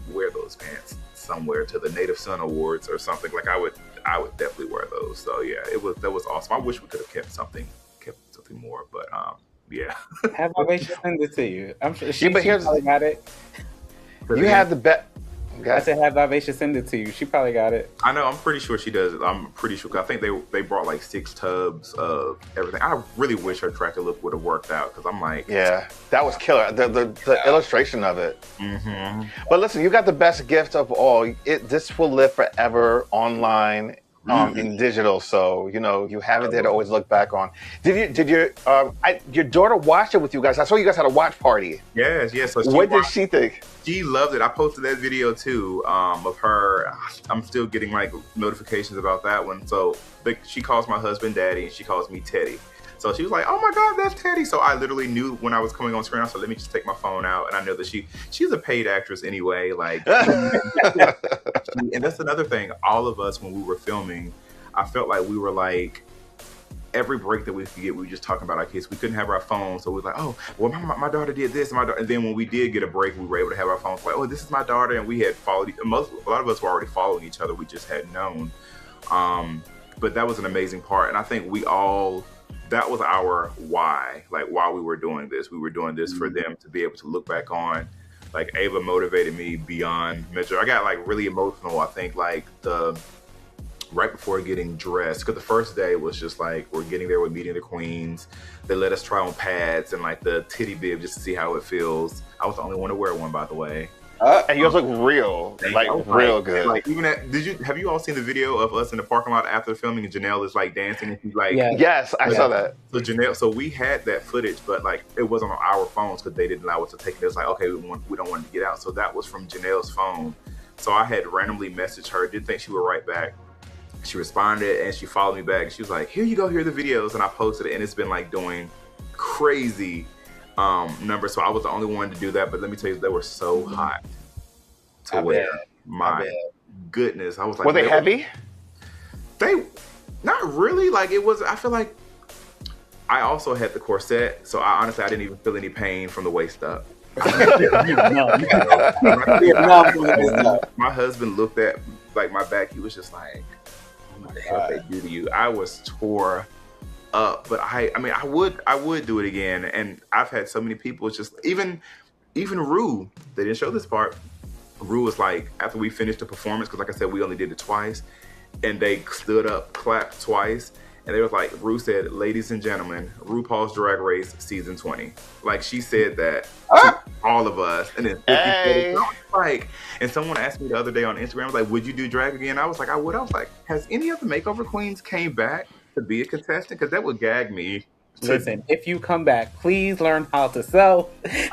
wear those pants somewhere to the Native Son Awards or something. Like I would definitely wear those. So yeah, that was awesome. I wish we could have kept something more, but yeah. Have Vivicious send it to you. I'm sure she probably got it. You have the bet. I said have Vivicious send it to you. She probably got it. I know. I'm pretty sure she does. I'm pretty sure. I think they brought like 6 tubs of everything. I really wish her tracker look would have worked out, because I'm like, yeah, that was killer. The illustration of it. Mm-hmm. But listen, you got the best gift of all. This will live forever online. In digital, so you know you have it there to always look back on. Did your daughter watch it with you guys? I saw you guys had a watch party. Yes. So what did she think? She loved it. I posted that video too of her. I'm still getting like notifications about that one. So she calls my husband Daddy, and she calls me Teddy. So she was like, "Oh my God, that's Teddy!" So I literally knew when I was coming on screen. I said, "Let me just take my phone out," and I know that she's a paid actress anyway. Like, and that's another thing. All of us, when we were filming, I felt like we were like, every break that we could get, we were just talking about our kids. We couldn't have our phones, so we were like, "Oh, well, my daughter did this," and then when we did get a break, we were able to have our phones. Like, "Oh, this is my daughter," and we had followed. A lot of us were already following each other. We just hadn't known. But that was an amazing part, and I think that was our why, like why we were doing this. We were doing this for them to be able to look back on. Like Ava motivated me beyond measure. I got like really emotional. I think like right before getting dressed, because the first day was just like, we're getting there, we're meeting the queens. They let us try on pads and like the titty bib just to see how it feels. I was the only one to wear one, by the way. And yours look real, like real good. Like even have you all seen the video of us in the parking lot after filming and Janelle is like dancing and she's like, yes, I saw that. So Janelle, so we had that footage, but like it wasn't on our phones because they didn't allow us to take it. It's like, okay, we don't want to get out. So that was from Janelle's phone. So I had randomly messaged her, didn't think she would write back. She responded and she followed me back. She was like, here you go, here are the videos. And I posted it and it's been like doing crazy numbers. So I was the only one to do that. But let me tell you, they were so hot to wear. My goodness. I was like, were they heavy? They, not really. Like it was, I feel like I also had the corset. So I didn't even feel any pain from the waist up. My husband looked at like my back. He was just like, "What the hell they do to you?" I was tore up, but I mean, I would do it again. And I've had so many people. It's just even Ru. They didn't show this part. Ru was like, after we finished the performance, because like I said, we only did it twice, and they stood up, clapped twice. And they was like, Ru said, "Ladies and gentlemen, RuPaul's Drag Race season 20." Like she said that to all of us. And then 50 like, and someone asked me the other day on Instagram, was like, would you do drag again? I was like, I would. I was like, has any of the makeover queens came back to be a contestant? Because that would gag me. Listen, if you come back, please learn how to sew. Right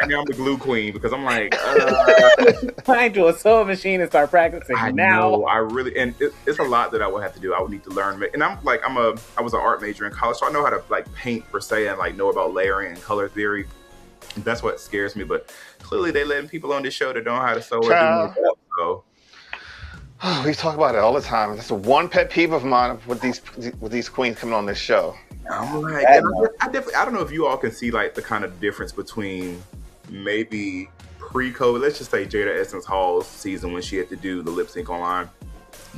now I'm the glue queen because I'm like, find you a sewing machine and start practicing I now. know, I really, and it's a lot that I would have to do. I would need to learn, and I was an art major in college, so I know how to like paint per se and like know about layering and color theory. That's what scares me. But clearly, they letting people on this show that don't know how to sew or do makeup. So. Oh, we talk about it all the time. That's the one pet peeve of mine with these queens coming on this show. I'm like, I don't know if you all can see like the kind of difference between maybe pre-COVID. Let's just say Jada Essence Hall's season when she had to do the lip sync online.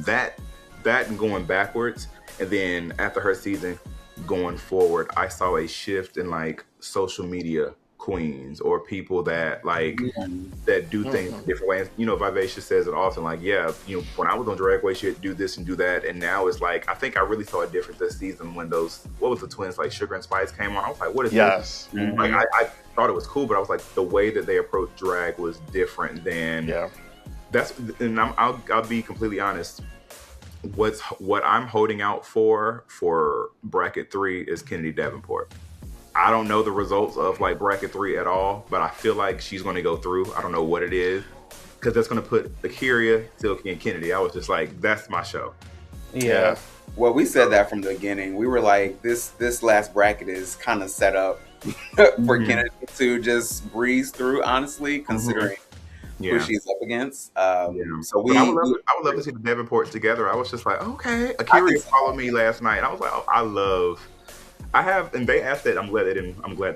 That and going backwards, and then after her season going forward, I saw a shift in like social media queens or people that like that do things in different ways. You know, Vivicious says it often, like, when I was on Drag Race, you had to do this and do that, and now it's like, I think I really saw a difference this season when those, what was the twins, like Sugar and Spice came on. I was like, what is this? Like I thought it was cool, but I was like, the way that they approached drag was different than that's, and I'll be completely honest. What I'm holding out for bracket 3 is Kennedy Davenport. I don't know the results of like bracket 3 at all, but I feel like she's going to go through. I don't know what it is, because that's going to put Akira, Silky, and Kennedy. I was just like, that's my show. Yeah. Well, we said that from the beginning. We were like, this last bracket is kind of set up for Kennedy to just breeze through, honestly, considering who she's up against. So I would love to see the Davenports together. I was just like, okay. Akira followed me last night. I was like, I have, and they asked that. I'm glad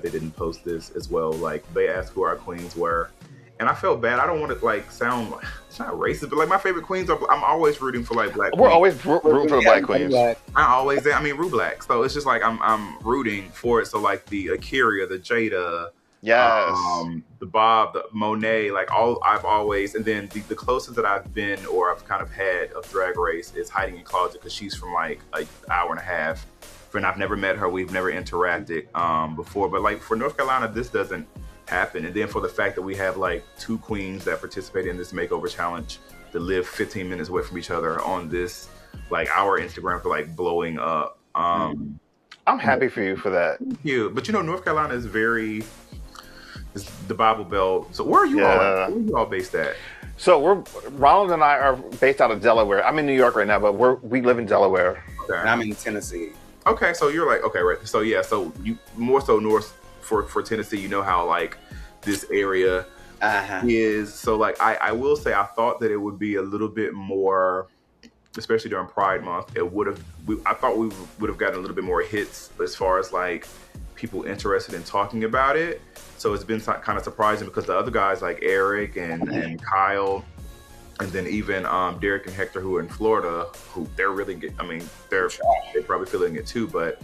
they didn't post this as well. Like, they asked who our queens were, and I felt bad. I don't want to like sound, it's not racist, but like my favorite queens are, I'm always rooting for like black. We're always rooting for black queens. Ru Black. So it's just like I'm rooting for it. So like the Akira, the Jada, the Bob, the Monet, like I've always, and then the closest that I've been or I've kind of had of Drag Race is Hiding in Closet, because she's from like an hour and a half. And I've never met her. We've never interacted before. But like for North Carolina, this doesn't happen. And then for the fact that we have like 2 queens that participate in this makeover challenge that live 15 minutes away from each other on this, like our Instagram for like blowing up. I'm happy for you for that. Thank you. But you know, North Carolina is it's the Bible Belt. So where are you all at? Where are you all based at? So Ronald and I are based out of Delaware. I'm in New York right now, but we live in Delaware. Okay. And I'm in Tennessee. Okay, so you're like, okay, right. So yeah, so you more so north for Tennessee, you know how like this area is. So like I will say I thought that it would be a little bit more, especially during Pride Month, I thought we would have gotten a little bit more hits as far as like people interested in talking about it. So it's been kind of surprising because the other guys like Eric and Kyle, and then even Derek and Hector, who are in Florida, who they're really good. I mean, they're probably feeling it too, but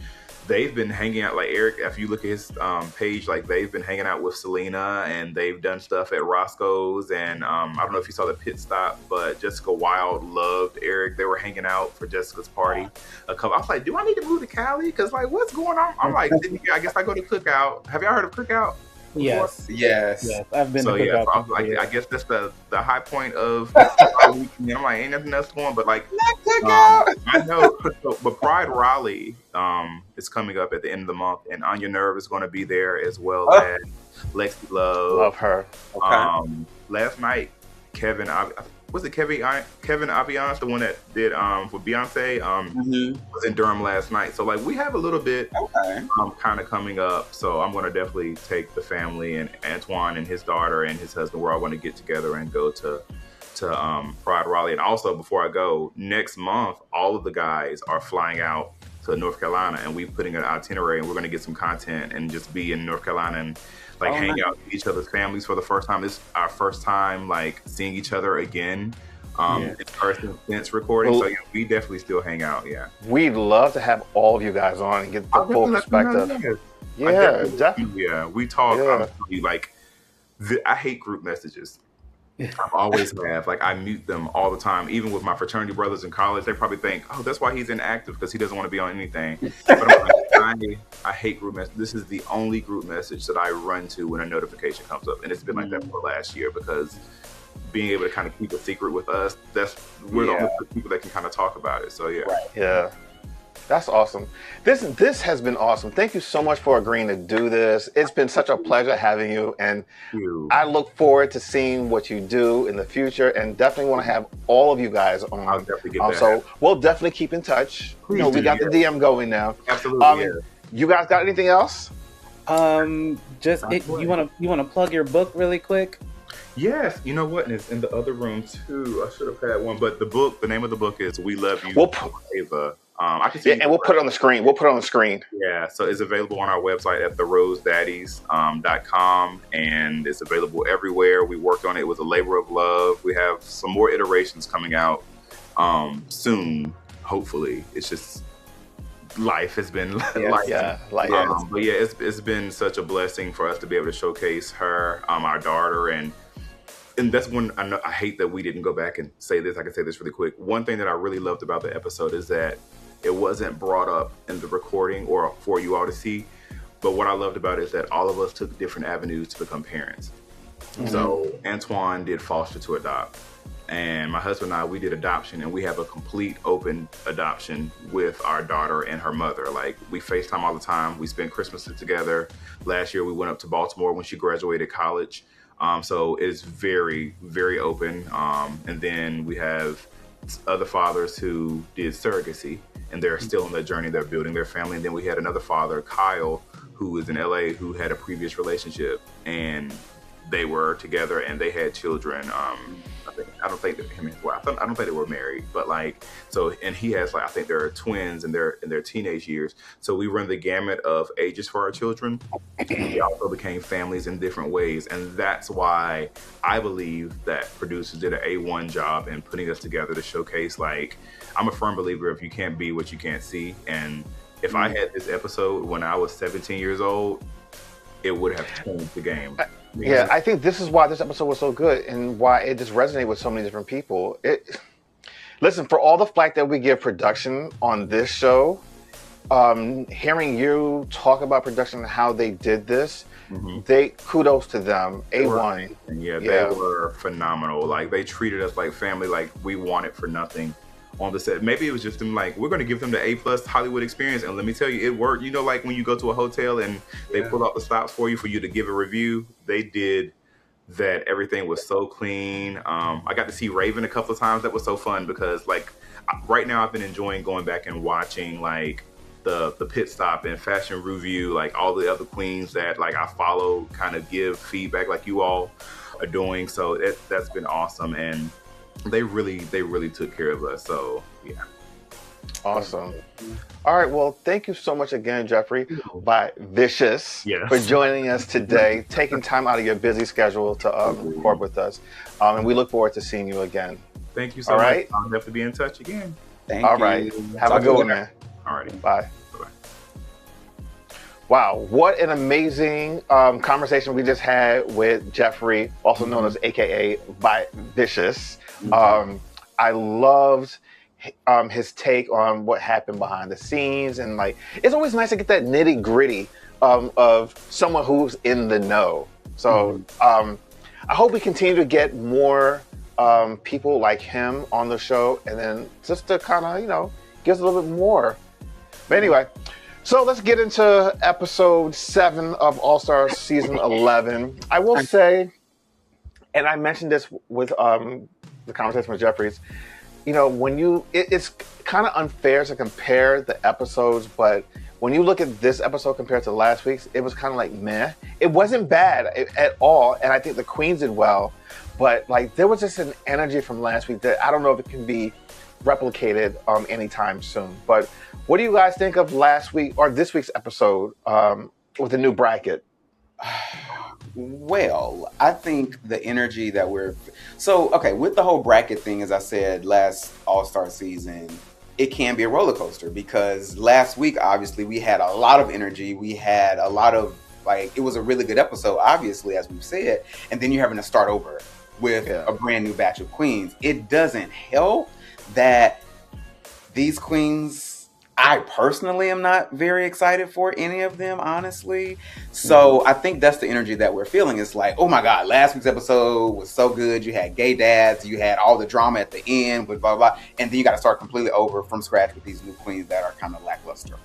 they've been hanging out. Like Eric, if you look at his page, like they've been hanging out with Selena, and they've done stuff at Roscoe's. And I don't know if you saw the pit stop, but Jessica Wilde loved Eric. They were hanging out for Jessica's party. I was like, do I need to move to Cali? Because like, what's going on? I'm like, I guess I go to Cookout. Have y'all heard of Cookout? Yes. Yes. Yes. I've been So to yeah, cookouts. so I guess that's the high point of our weekend. I'm like, ain't nothing else going, but like, I know. But Pride Raleigh is coming up at the end of the month, and Anya Nerve is going to be there as well as Lexi Love. Love her. Okay. Last night, Kevin Aviance, the one that did for Beyonce, was in Durham last night. So like we have a little bit kind of coming up. So I'm going to definitely take the family and Antoine and his daughter and his husband. We're all going to get together and go to Pride Raleigh. And also before I go, next month, all of the guys are flying out to North Carolina, and we're putting an itinerary, and we're going to get some content and just be in North Carolina and like hang out with each other's families for the first time. This is our first time like seeing each other again in person since recording. So yeah, we definitely still hang out. Yeah, we'd love to have all of you guys on and get the full perspective. Yeah, definitely. Yeah, we talk. Like I hate group messages. I've always have. Like I mute them all the time. Even with my fraternity brothers in college, they probably think, "Oh, that's why he's inactive because he doesn't want to be on anything." But I'm like, I hate group messages. This is the only group message that I run to when a notification comes up, and it's been like that for the last year because being able to kind of keep a secret with us, we're the only people that can kind of talk about it. So yeah, yeah. That's awesome. This has been awesome. Thank you so much for agreeing to do this. It's been such a pleasure having you, and I look forward to seeing what you do in the future, and definitely want to have all of you guys on. I'll definitely get that. So we'll definitely keep in touch. We got the DM going now. Absolutely. You guys got anything else? You want to plug your book really quick? Yes, you know what? And it's in the other room too. I should have had one, but the name of the book is "We Love You, Ava." I can see and we'll put it on the screen. Yeah, so it's available on our website at therosedaddies.com, and it's available everywhere. We worked on it. It was a labor of love. We have some more iterations coming out soon, hopefully. It's just life has been life. But yeah, it's been such a blessing for us to be able to showcase her, our daughter, and that's when I hate that we didn't go back and say this. I can say this really quick. One thing that I really loved about the episode is that it wasn't brought up in the recording or for you all to see. But what I loved about it is that all of us took different avenues to become parents. So Antoine did foster to adopt. And my husband and I, we did adoption, and we have a complete open adoption with our daughter and her mother. Like, we FaceTime all the time. We spend Christmas together. Last year, we went up to Baltimore when she graduated college. So it's very, very open. And then we have other fathers who did surrogacy, and they're still on their journey. They're building their family. And then we had another father, Kyle, who is in LA, who had a previous relationship, and they were together and they had children. I don't think that him and his wife, I don't think they were married, but like, so, and he has like, I think they're twins and they're in their teenage years. So we run the gamut of ages for our children. We also became families in different ways. And that's why I believe that producers did an A1 job in putting us together to showcase, like, I'm a firm believer if you can't be what you can't see. And if I had this episode when I was 17 years old, it would have changed the game. Yeah, I think this is why this episode was so good and why it just resonated with so many different people. Listen, for all the flack that we give production on this show, hearing you talk about production and how they did this, kudos to them. A1. They were phenomenal. Like, they treated us like family, like we wanted for nothing on the set. Maybe it was just them like, we're going to give them the A+ Hollywood experience, and let me tell you, it worked. You know, like when you go to a hotel and they pull out the stops for you to give a review, they did that. Everything was so clean. I got to see Raven a couple of times. That was so fun because, like, right now I've been enjoying going back and watching like the pit stop and fashion review, like all the other queens that like I follow kind of give feedback like you all are doing. So that's been awesome, and they really took care of us. So yeah. Awesome. All right. Well, thank you so much again, Jeffrey, by Vivicious, for joining us today, taking time out of your busy schedule to record with us. And we look forward to seeing you again. Thank you so much. I'll have to be in touch again. Thank you. All right. Have a good one, man. All righty. Bye. Wow, what an amazing conversation we just had with Jeffrey, also known as AKA by Vivicious. I loved his take on what happened behind the scenes, and like, it's always nice to get that nitty gritty of someone who's in the know. So I hope we continue to get more people like him on the show, and then just to kind of, give us a little bit more. But anyway, so let's get into episode 7 of All Stars season 11. I will say, and I mentioned this with the conversation with Jeffries, it's kind of unfair to compare the episodes, but when you look at this episode compared to last week's, it was kind of like meh. It wasn't bad at all, and I think the queens did well, but like there was just an energy from last week that I don't know if it can be replicated anytime soon. But what do you guys think of last week or this week's episode with the new bracket? Well, I think the energy that with the whole bracket thing, as I said last All-Star season, it can be a roller coaster because last week, obviously, we had a lot of energy. We had a lot of, it was a really good episode, obviously, as we've said. And then you're having to start over with a brand new batch of queens. It doesn't help that these queens, I personally am not very excited for any of them, honestly. So I think that's the energy that we're feeling. It's like, oh my God, last week's episode was so good. You had gay dads, you had all the drama at the end, with blah, blah, blah. And then you got to start completely over from scratch with these new queens that are kind of lackluster.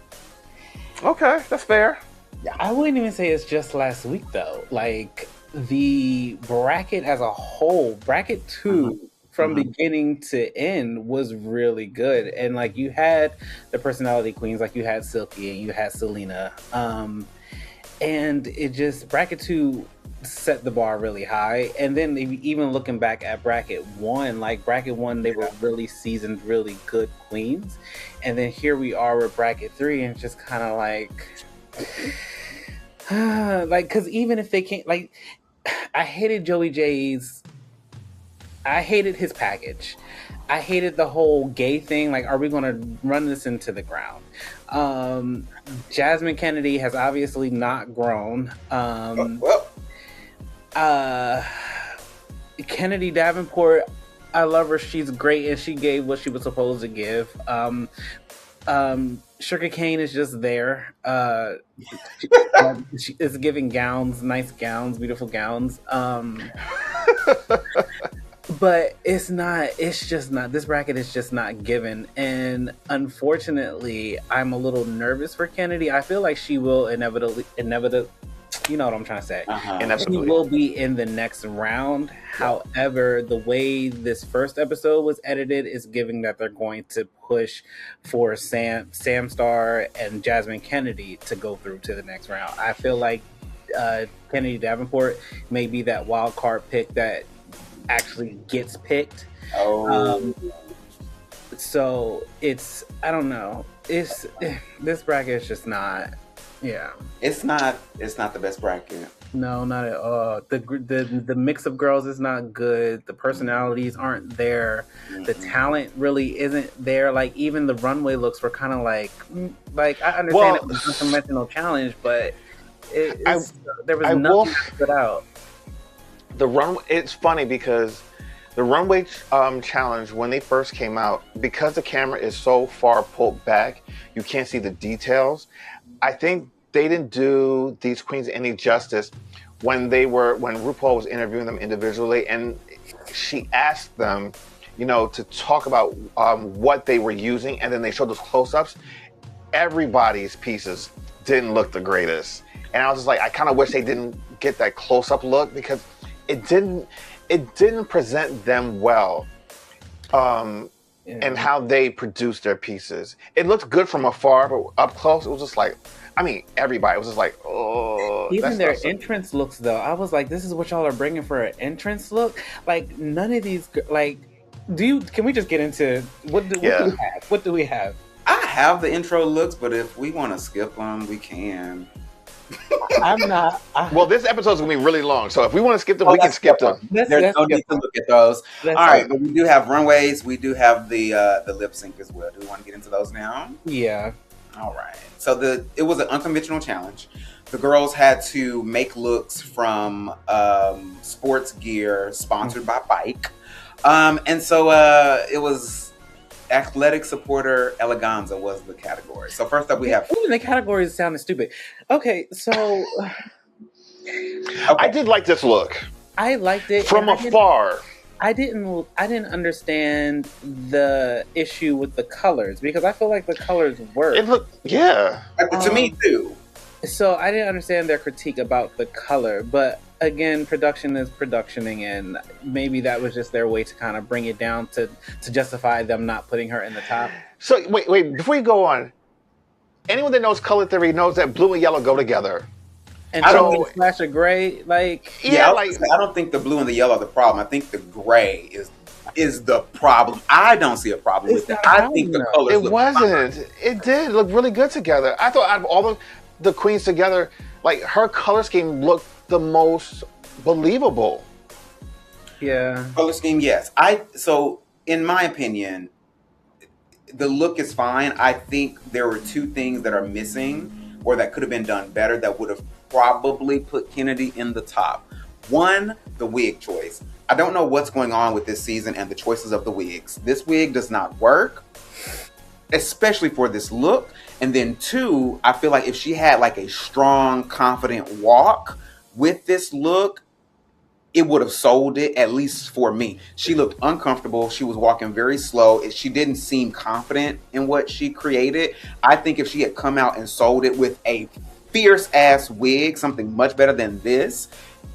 Okay, that's fair. Yeah, I wouldn't even say it's just last week, though. Like, the bracket as a whole, bracket 2, from beginning to end was really good. And like you had the personality queens, like you had Silky and you had Selena. And it just, bracket 2 set the bar really high. And then even looking back at bracket 1, they were really seasoned, really good queens. And then here we are with bracket 3 and just kind of cause even if they can't, I hated Joey J's, I hated his package. I hated the whole gay thing. Like, are we going to run this into the ground? Jasmine Kennedy has obviously not grown. Kennedy Davenport, I love her. She's great, and she gave what she was supposed to give. Sugar Cane is just there. She is giving gowns, nice gowns, beautiful gowns. But it's just not, this bracket is just not given. And unfortunately, I'm a little nervous for Kennedy. I feel like she will inevitably, you know what I'm trying to say. She will be in the next round. However, the way this first episode was edited is giving that they're going to push for Sam Star and Jasmine Kennedy to go through to the next round. I feel like Kennedy Davenport may be that wild card pick that actually gets picked. So it's, I don't know. This bracket is just not. Yeah, it's not the best bracket. No, not at all. The mix of girls is not good. The personalities aren't there. The talent really isn't there. Like, even the runway looks were kind of like I understand it was a conventional challenge, but there was nothing that stood out. The runway, it's funny because the runway challenge, when they first came out, because the camera is so far pulled back, you can't see the details. I think they didn't do these queens any justice when RuPaul was interviewing them individually, and she asked them, to talk about what they were using, and then they showed those close-ups. Everybody's pieces didn't look the greatest, and I was just like, I kind of wish they didn't get that close-up look because it didn't present them well. And how they produced their pieces. It looked good from afar, but up close, it was just like, everybody was just like, oh. Even their entrance looks, though, I was like, this is what y'all are bringing for an entrance look? Like, none of these, can we just get into, what do we have? What do we have? I have the intro looks, but if we want to skip them, we can. I'm not. Well, this episode's going to be really long, so if we want to skip them, we can skip them. There's no need to look at those. All right, but we do have runways. We do have the lip sync as well. Do we want to get into those now? Yeah. All right. So it was an unconventional challenge. The girls had to make looks from sports gear sponsored by Bike. And so it was Athletic Supporter Eleganza was the category. So first up we have... Even the categories sounded stupid. Okay, so... I did like this look. I liked it. From afar. I didn't understand the issue with the colors because I feel like the colors work. It looked, yeah. To me too. So I didn't understand their critique about the color, but again, production is productioning, and maybe that was just their way to kind of bring it down to justify them not putting her in the top. So wait, before you go on, anyone that knows color theory knows that blue and yellow go together. And I don't think splash of gray, like I don't think the blue and the yellow are the problem. I think the gray is the problem. I don't see a problem with it. I think the colors. It wasn't. Fine. It did look really good together. I thought out of all the queens together, like her color scheme looked the most believable. Yeah. Color scheme, yes. So in my opinion, the look is fine. I think there were two things that are missing or that could have been done better that would have probably put Kennedy in the top. One, the wig choice. I don't know what's going on with this season and the choices of the wigs. This wig does not work, especially for this look. And then two, I feel like if she had like a strong, confident walk with this look, it would have sold it, at least for me. She looked uncomfortable. She was walking very slow. She didn't seem confident in what she created. I think if she had come out and sold it with a fierce ass wig, something much better than this,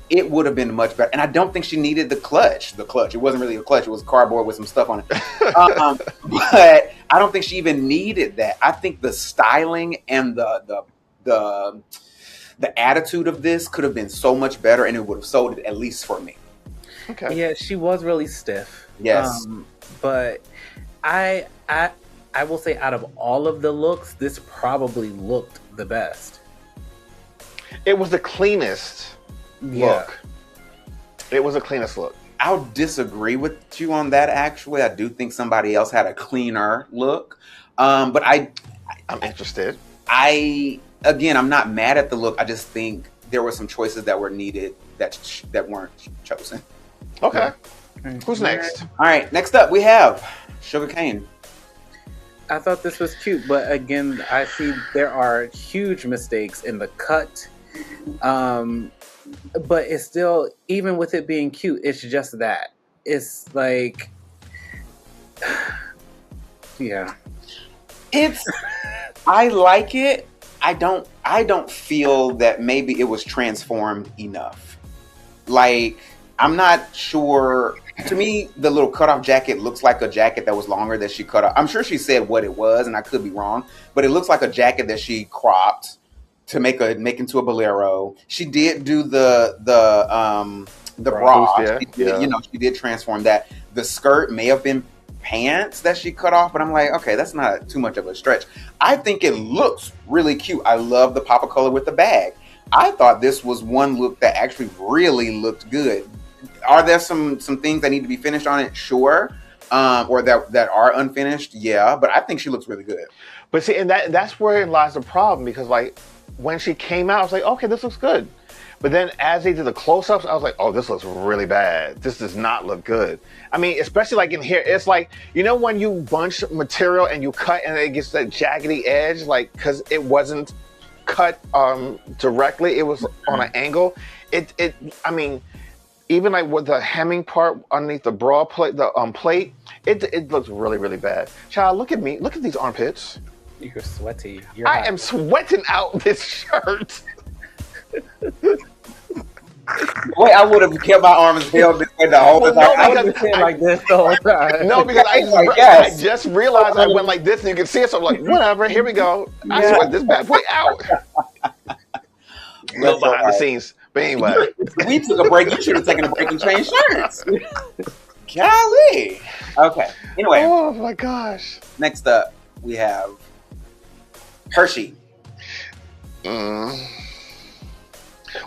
it would have been much better. And I don't think she needed the clutch. It wasn't really a clutch. It was cardboard with some stuff on it. But I don't think she even needed that. I think the styling and the attitude of this could have been so much better, and it would have sold it, at least for me. Okay. Yeah, she was really stiff. Yes. But I will say, out of all of the looks, this probably looked the best. It was the cleanest look. It was the cleanest look. I'll disagree with you on that, actually. I do think somebody else had a cleaner look. But I'm interested. Again, I'm not mad at the look. I just think there were some choices that were needed that weren't chosen. Okay. Who's next? All right. Next up, we have Sugarcane. I thought this was cute, but again, I see there are huge mistakes in the cut. But it's still, even with it being cute, it's just that. It's like, yeah. I like it. I don't feel that maybe it was transformed enough. Like, I'm not sure. To me, the little cutoff jacket looks like a jacket that was longer that she cut off. I'm sure she said what it was, and I could be wrong, but it looks like a jacket that she cropped to make into a bolero. She did do the bra. Yeah. She did transform that. The skirt may have been pants that she cut off, but I'm like, okay, that's not too much of a stretch. I think it looks really cute. I love the pop of color with the bag. I thought this was one look that actually really looked good. Are there some things that need to be finished on it? Sure. Or that are unfinished? Yeah. But I think she looks really good. But see, and that's where lies the problem, because like when she came out, I was like, okay, this looks good. But then as they did the close-ups, I was like, oh, this looks really bad. This does not look good. I mean, especially like in here, it's like, you know when you bunch material and you cut and it gets that jaggedy edge, like, because it wasn't cut directly, it was on an angle. I mean, even like with the hemming part underneath the bra plate, it looks really, really bad. Child, look at me. Look at these armpits. You're sweaty. I am sweating out this shirt. Boy, I would have kept my arms held this way the whole time. I would have been like this the whole time. No, because I just realized I went like this, and you can see it. So I'm like, whatever, here we go. I sweat this bad boy out. Real behind the scenes. But anyway, we took a break. You should have taken a break and changed shirts. Golly. Okay. Anyway. Oh my gosh. Next up, we have Hershey.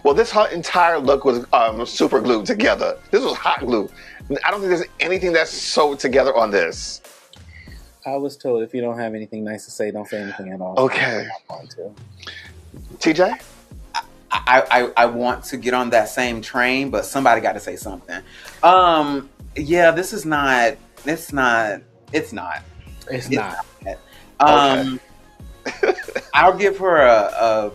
Well, this entire look was super glued together. This was hot glue. I don't think there's anything that's sewed together on this. I was told if you don't have anything nice to say, don't say anything at all. Okay. TJ? I want to get on that same train, but somebody got to say something. Yeah, this is not. It's not. It's not. Okay. I'll give her a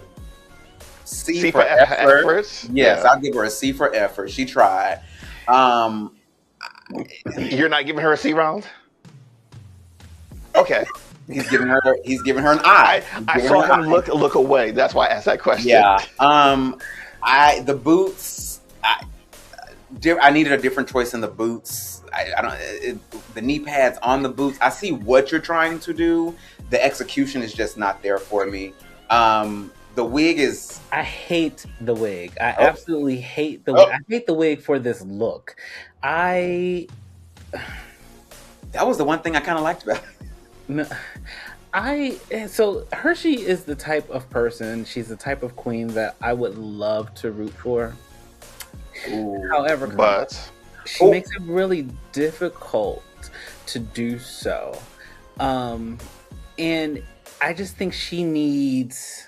C for effort. efforts. Yes, Yeah. I'll give her a C for effort. She tried. You're not giving her a C round? Okay. He's giving her an I. I saw him look away. That's why I asked that question. Yeah. The boots. I needed a different choice in the boots. The knee pads on the boots. I see what you're trying to do. The execution is just not there for me. The wig is. I hate the wig. I absolutely hate the wig. I hate the wig for this look. That was the one thing I kind of liked about it. So Hershey is the type of person. She's the type of queen that I would love to root for. Ooh. However, she makes it really difficult to do so. And I just think she needs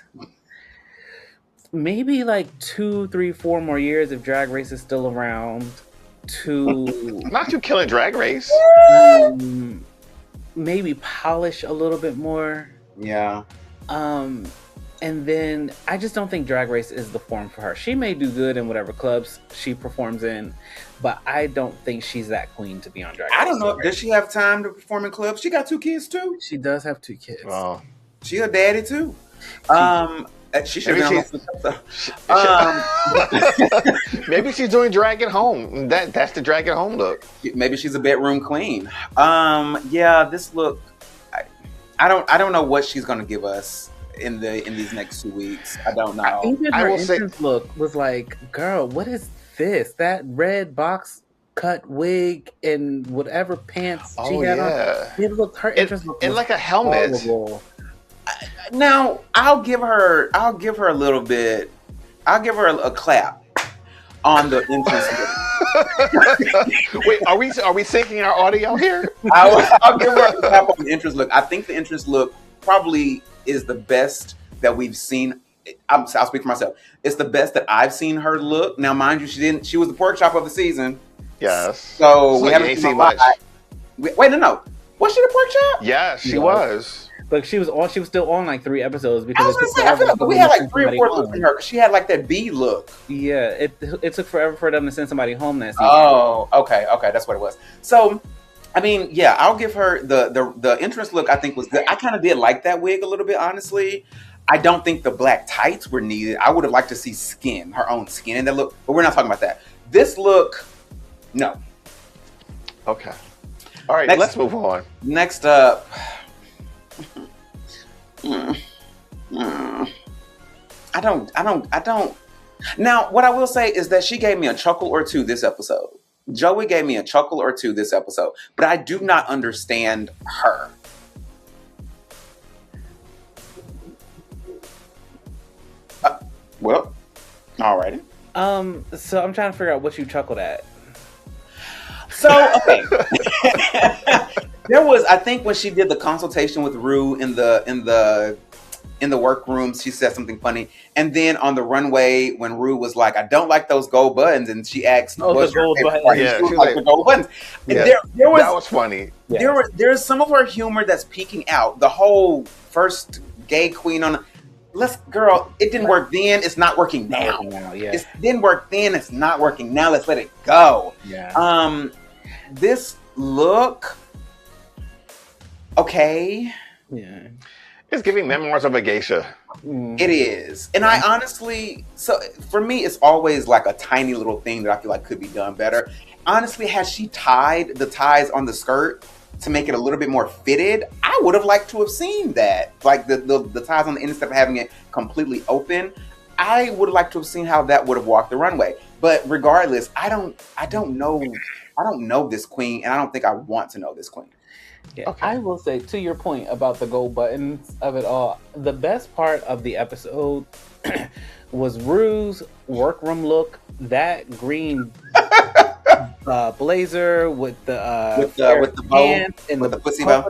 maybe like 2, 3, 4 more years if Drag Race is still around to not you killing Drag Race. Maybe polish a little bit more. Yeah. And then I just don't think Drag Race is the form for her. She may do good in whatever clubs she performs in, but I don't think she's that queen to be on Drag Race. I don't know. Does she have time to perform in clubs? She got 2 kids too. She does have 2 kids. Oh. She a daddy too. She should maybe she's doing drag at home. That's the drag at home look. Maybe she's a bedroom queen. Yeah, this look. I don't know what she's gonna give us in these next 2 weeks. I don't know. I think that her entrance look was like, girl, what is this? That red box cut wig and whatever pants she had on. Her entrance look and like a helmet. Horrible. Now I'll give her a little bit. I'll give her a clap on the entrance look. Wait, are we syncing our audio here? I'll give her a clap on the entrance look. I think the entrance look probably is the best that we've seen. I'll speak for myself. It's the best that I've seen her look. Now, mind you, she was the pork chop of the season. Yes. So we haven't seen much. Wait, no. Was she the pork chop? Yes, she was. But she was still on like 3 episodes because I feel like we had like 3 or 4 looks from her because she had like that B look. Yeah, it took forever for them to send somebody home that season. Oh, okay, that's what it was. So, I mean, yeah, I'll give her the entrance look. I think was good. I kind of did like that wig a little bit, honestly. I don't think the black tights were needed. I would have liked to see her own skin in that look, but we're not talking about that. This look, no. Okay. All right, let's move on. Next up. I don't. Now, what I will say is that she gave me a chuckle or 2 this episode. Joey gave me a chuckle or 2 this episode, but I do not understand her. Well, alrighty. So I'm trying to figure out what you chuckled at. So, okay. There was, I think, when she did the consultation with Ru in the workroom, she said something funny. And then on the runway, when Ru was like, "I don't like those gold buttons," and she asked, "What's your favorite part?" Yeah, she was like, "The gold buttons." And yeah, that was funny. There's some of her humor that's peeking out. The whole first gay queen on. Girl, it didn't work then. It's not working now. It didn't work then. It's not working now. Let's let it go. Yeah. This look. Okay. Yeah. It's giving Memoirs of a Geisha. It is. And I honestly, so for me, it's always like a tiny little thing that I feel like could be done better. Honestly, had she tied the ties on the skirt to make it a little bit more fitted, I would have liked to have seen that. Like the ties on the end instead of having it completely open. I would have liked to have seen how that would have walked the runway. But regardless, I don't know this queen, and I don't think I want to know this queen. Yeah, okay. I will say, to your point about the gold buttons of it all, the best part of the episode was Ru's workroom look. That green blazer with the with the bow, pants and with the pussy bow.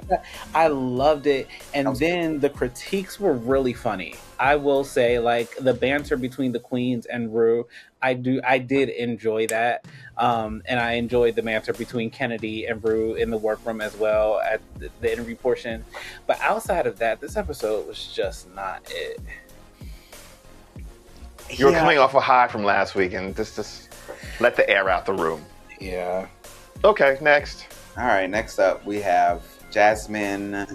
I loved it, and then the critiques were really funny. I will say, like the banter between the queens and Ru, I did enjoy that, and I enjoyed the banter between Kennedy and Ru in the workroom as well at the interview portion. But outside of that, this episode was just not it. You were coming off a high from last week, and just let the air out the room. Yeah. Okay, next. All right, next up we have Jasmine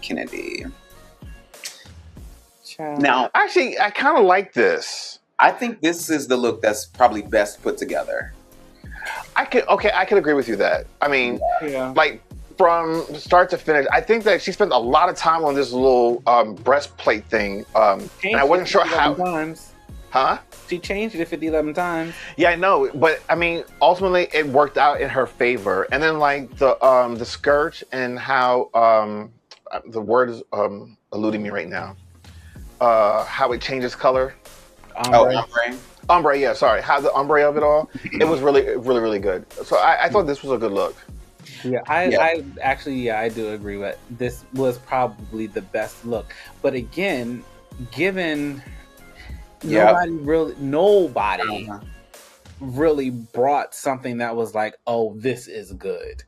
Kennedy. Now, actually, I kind of like this. I think this is the look that's probably best put together. I could agree with you that. I mean, like from start to finish, I think that she spent a lot of time on this little breastplate thing, and I wasn't sure how. Times. Huh? She changed it 11 times. Yeah, I know, but I mean, ultimately, it worked out in her favor. And then, like the skirt and how the word is eluding me right now. How it changes color. Ombre. Ombre, yeah, sorry. How the ombre of it all. It was really, really, really good. So I thought this was a good look. Yeah, I actually, I do agree with this was probably the best look. But again, given nobody really brought something that was like, oh, this is good.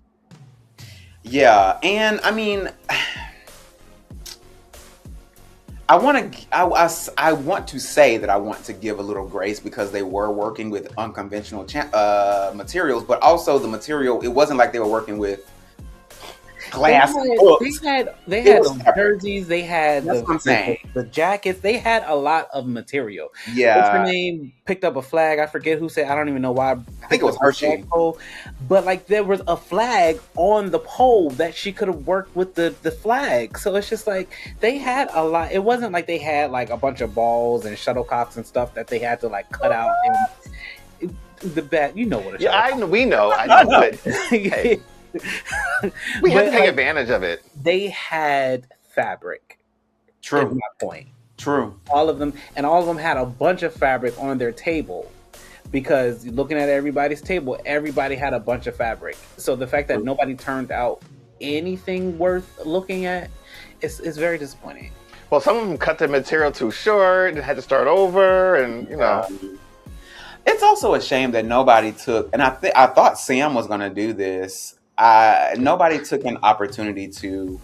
Yeah, and I mean, I want to say that I want to give a little grace because they were working with unconventional materials, but also the material, it wasn't like they were working with glass books. They had jerseys, they had the jackets, they had a lot of material. Yeah. What's her name? Picked up a flag. I forget who said, I don't even know why. I think it was Hershey. But like there was a flag on the pole that she could have worked with the flag. So it's just like they had a lot. It wasn't like they had like a bunch of balls and shuttlecocks and stuff that they had to like cut out and the bat. You know what it is. Yeah, we know. I know. But, hey. We had to take advantage of it. They had fabric. True. Is my point. True. All of them had a bunch of fabric on their table because looking at everybody's table, everybody had a bunch of fabric. So the fact that nobody turned out anything worth looking at is very disappointing. Well, some of them cut their material too short and had to start over, and you know. It's also a shame that nobody took, and I thought Sam was going to do this. Nobody took an opportunity to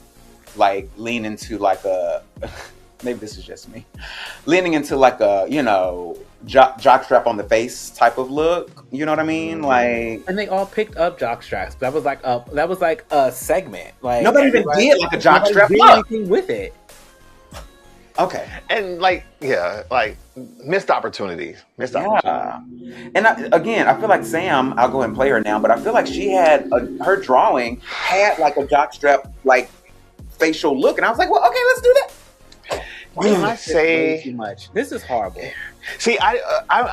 like lean into like a maybe this is just me leaning into like a jock strap on the face type of look, you know what I mean? Like, and they all picked up jock straps. That was like a segment. Like nobody even did like a jock strap look anything with it. Okay. And like missed opportunities. And again, I feel like Sam, I'll go and play her now, but I feel like she had her drawing had like a jockstrap like facial look, and I was like, well, okay, let's do that. When I say too much, this is horrible. See, I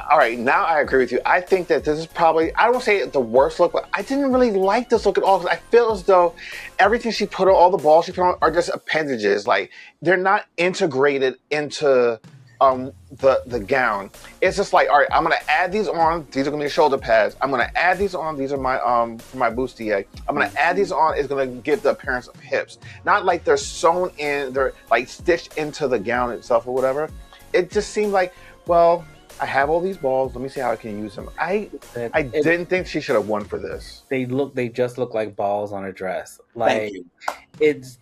all right. Now I agree with you. I think that this is probably, I don't say the worst look, but I didn't really like this look at all because I feel as though everything she put on, all the balls she put on, are just appendages. Like they're not integrated into the gown. It's just like, all right, I'm gonna add these on. These are gonna be shoulder pads. I'm gonna add these on. These are my for my bustier. I'm gonna add these on. It's gonna give the appearance of hips. Not like they're sewn in. They're like stitched into the gown itself or whatever. It just seemed like, well, I have all these balls. Let me see how I can use them. I didn't think she should have won for this. They just look like balls on a dress. Like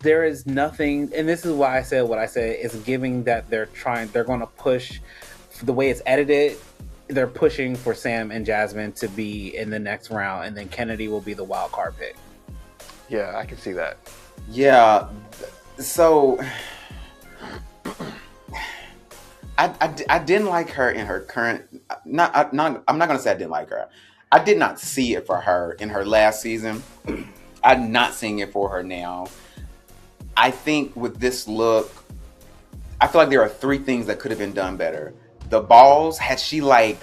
there is nothing, and this is why I said what I said. It's giving that they're going to push the way it's edited. They're pushing for Sam and Jasmine to be in the next round, and then Kennedy will be the wild card pick. Yeah, I can see that. Yeah. So I didn't like her in her current. I'm not gonna say I didn't like her. I did not see it for her in her last season. I'm not seeing it for her now. I think with this look, I feel like there are three things that could have been done better. The balls, had she like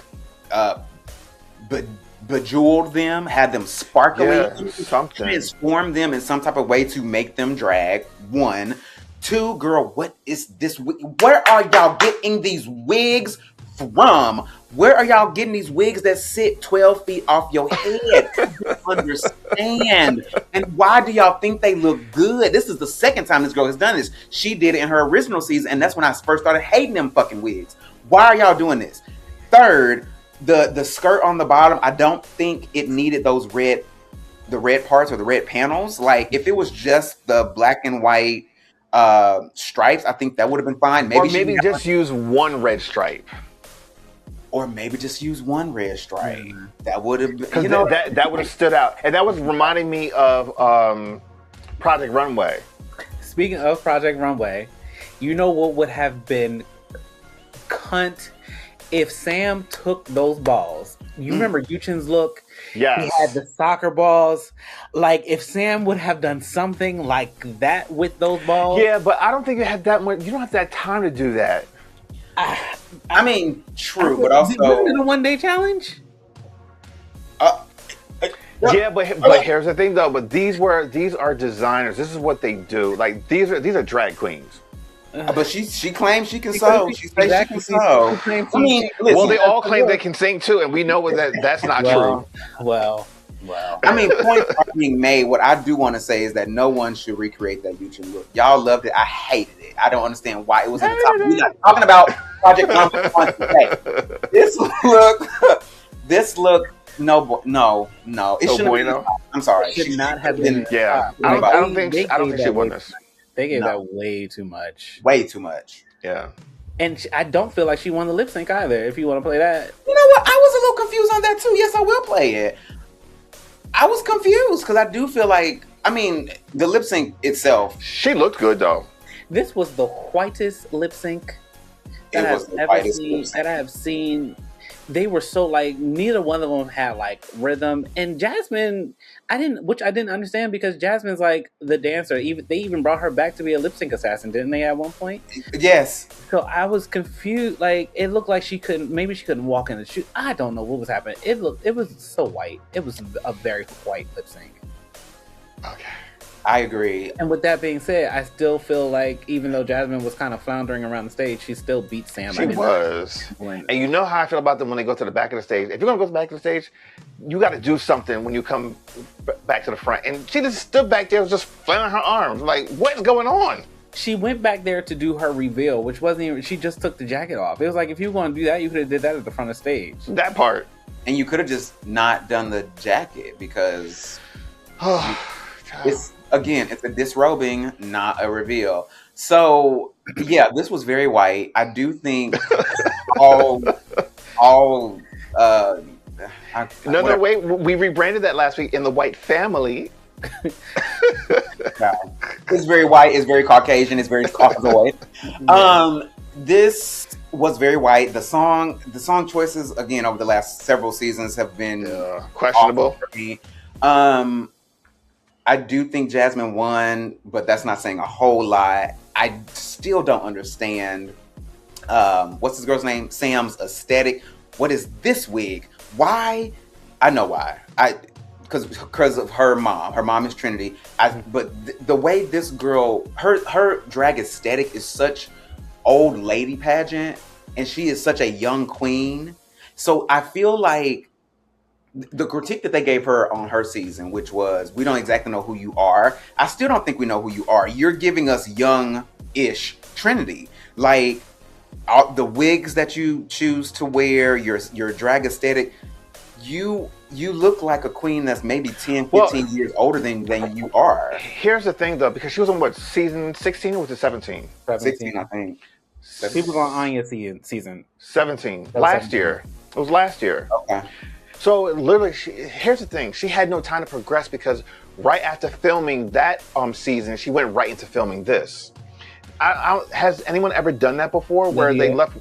bejeweled them, had them sparkling, transform them in some type of way to make them drag. One. Two, girl, what is this? Where are y'all getting these wigs from? Where are y'all getting these wigs that sit 12 feet off your head? I don't understand. And why do y'all think they look good? This is the second time this girl has done this. She did it in her original season, and that's when I first started hating them fucking wigs. Why are y'all doing this? Third, the skirt on the bottom, I don't think it needed the red parts or the red panels. Like, if it was just the black and white stripes, I think that would have been fine. Maybe just use one red stripe. Or maybe just use one red stripe. That would have been, because that would have stood out, and that was reminding me of Project Runway. Speaking of Project Runway, you know what would have been cunt if Sam took those balls. You remember Yuchin's look? Yes. He had the soccer balls. Like, if Sam would have done something like that with those balls. Yeah, but I don't think you have that much. You don't have that time to do that. I mean, true, but also in a one-day challenge. Yeah, but here's the thing though. But these are designers. This is what they do. Like, these are drag queens. But she claims she can sew. She says she can sew. I mean, listen, well, they all claim they can sing too, and we know that's not true. Well. I mean, points are being made. What I do want to say is that no one should recreate that YouTube look. Y'all loved it. I hated it. I don't understand why it was in the top. We're not talking about Project Runway today. This look. No. It shouldn't bueno. I'm sorry. It should not have been. Yeah, I don't think she won this. They gave that way too much. Way too much. Yeah. And I don't feel like she won the lip sync either, if you want to play that. You know what? I was a little confused on that too. Yes, I will play it. I was confused because I do feel like, I mean, the lip sync itself. She looked good though. This was the whitest lip sync that I have seen. They were so, like, neither one of them had like rhythm. And Jasmine, I didn't understand, because Jasmine's like the dancer. They even brought her back to be a lip sync assassin, didn't they, at one point? Yes. So I was confused. Like, it looked like she couldn't walk in the shoe. I don't know what was happening. It was so white. It was a very white lip sync. Okay. I agree. And with that being said, I still feel like, even though Jasmine was kind of floundering around the stage, she still beat Sam. She was. And you know how I feel about them when they go to the back of the stage. If you're going to go to the back of the stage, you got to do something when you come back to the front. And she just stood back there, just flailing her arms. Like, what's going on? She went back there to do her reveal, which wasn't even, she just took the jacket off. It was like, if you were going to do that, you could have did that at the front of the stage. That part. And you could have just not done the jacket, because it's a disrobing, not a reveal. So yeah, this was very white. I do think wait, we rebranded that last week in the White Family. It's very white, it's very Caucasian, it's very Caucasoid. This was very white. The song choices, again, over the last several seasons have been questionable for me. I do think Jasmine won, but that's not saying a whole lot. I still don't understand what's this girl's name? Sam's aesthetic. What is this wig? Why? I know why. Because of her mom. Her mom is Trinity. But the way this girl, her drag aesthetic is such old lady pageant, and she is such a young queen. So I feel like the critique that they gave her on her season, which was, we don't exactly know who you are. I still don't think we know who you are. You're giving us young-ish Trinity. Like, the wigs that you choose to wear, your drag aesthetic, you look like a queen that's maybe 10, 15 years older than you are. Here's the thing, though, because she was on, what, season 16 or was it 17? 16, I think. People on Anya season 17. Last year. It was last year. Okay. So literally, here's the thing. She had no time to progress, because right after filming that season, she went right into filming this. Has anyone ever done that before, where they left?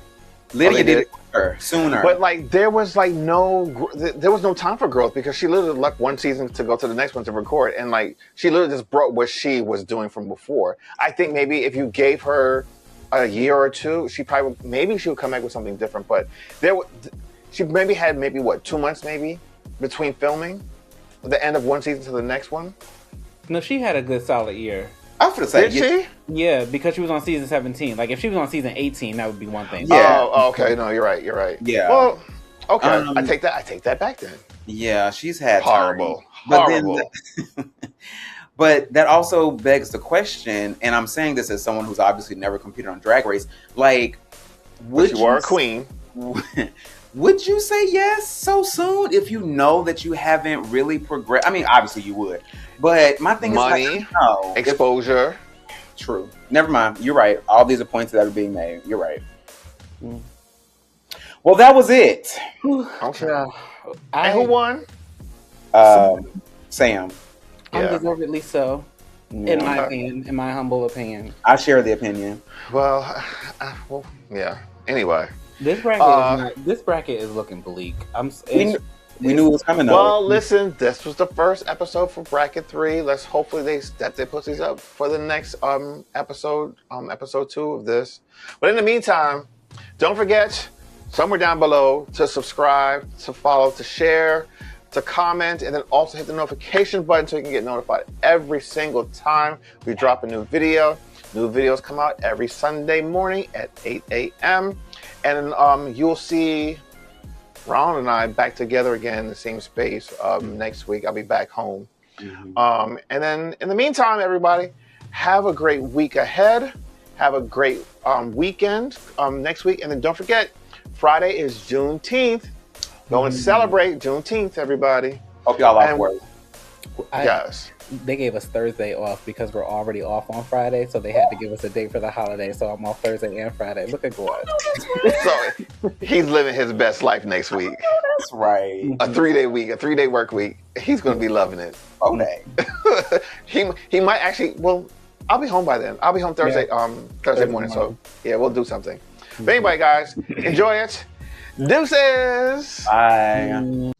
Lydia did it sooner. But like, there was no time for growth, because she literally left one season to go to the next one to record, and like, she literally just brought what she was doing from before. I think maybe if you gave her a year or two, she would come back with something different. But she maybe had 2 months maybe between filming the end of one season to the next one. No, she had a good solid year. I was gonna say, Did she? Yeah, because she was on season 17. Like if she was on season 18, that would be one thing. Yeah. Oh, okay. No, you're right. Yeah. Well, okay. I take that back then. Yeah, she's had horrible. But that also begs the question, and I'm saying this as someone who's obviously never competed on Drag Race. Like, would you are a queen? Would you say yes so soon if you know that you haven't really progressed? I mean, obviously you would, but my thing money, is like, no, exposure. True. Never mind. You're right. All these are points that are being made. You're right. Well, that was it. Okay. And who won? Sam. Undeservedly so. In my opinion, in my humble opinion. I share the opinion. Well, yeah. Anyway. This bracket is looking bleak. We knew it was coming though. Well, listen, this was the first episode for bracket 3. Let's hopefully they put these up for the next episode 2 of this. But in the meantime, don't forget somewhere down below to subscribe, to follow, to share, to comment, and then also hit the notification button so you can get notified every single time we drop a new video. New videos come out every Sunday morning at 8 a.m. And you'll see Ron and I back together again in the same space next week. I'll be back home. And then in the meantime, everybody, have a great week ahead. Have a great weekend next week. And then don't forget, Friday is Juneteenth. Go and celebrate Juneteenth, everybody. Hope y'all off work. Yes. They gave us Thursday off because we're already off on Friday, so they had to give us a date for the holiday. So I'm off Thursday and Friday. Look at God. So he's living his best life next week. That's right. A 3-day week, a 3-day work week. He's going to be loving it. Okay. He might actually. Well, I'll be home by then. I'll be home Thursday. Thursday morning. So yeah, we'll do something. But anyway, guys, enjoy it. Deuces. Bye.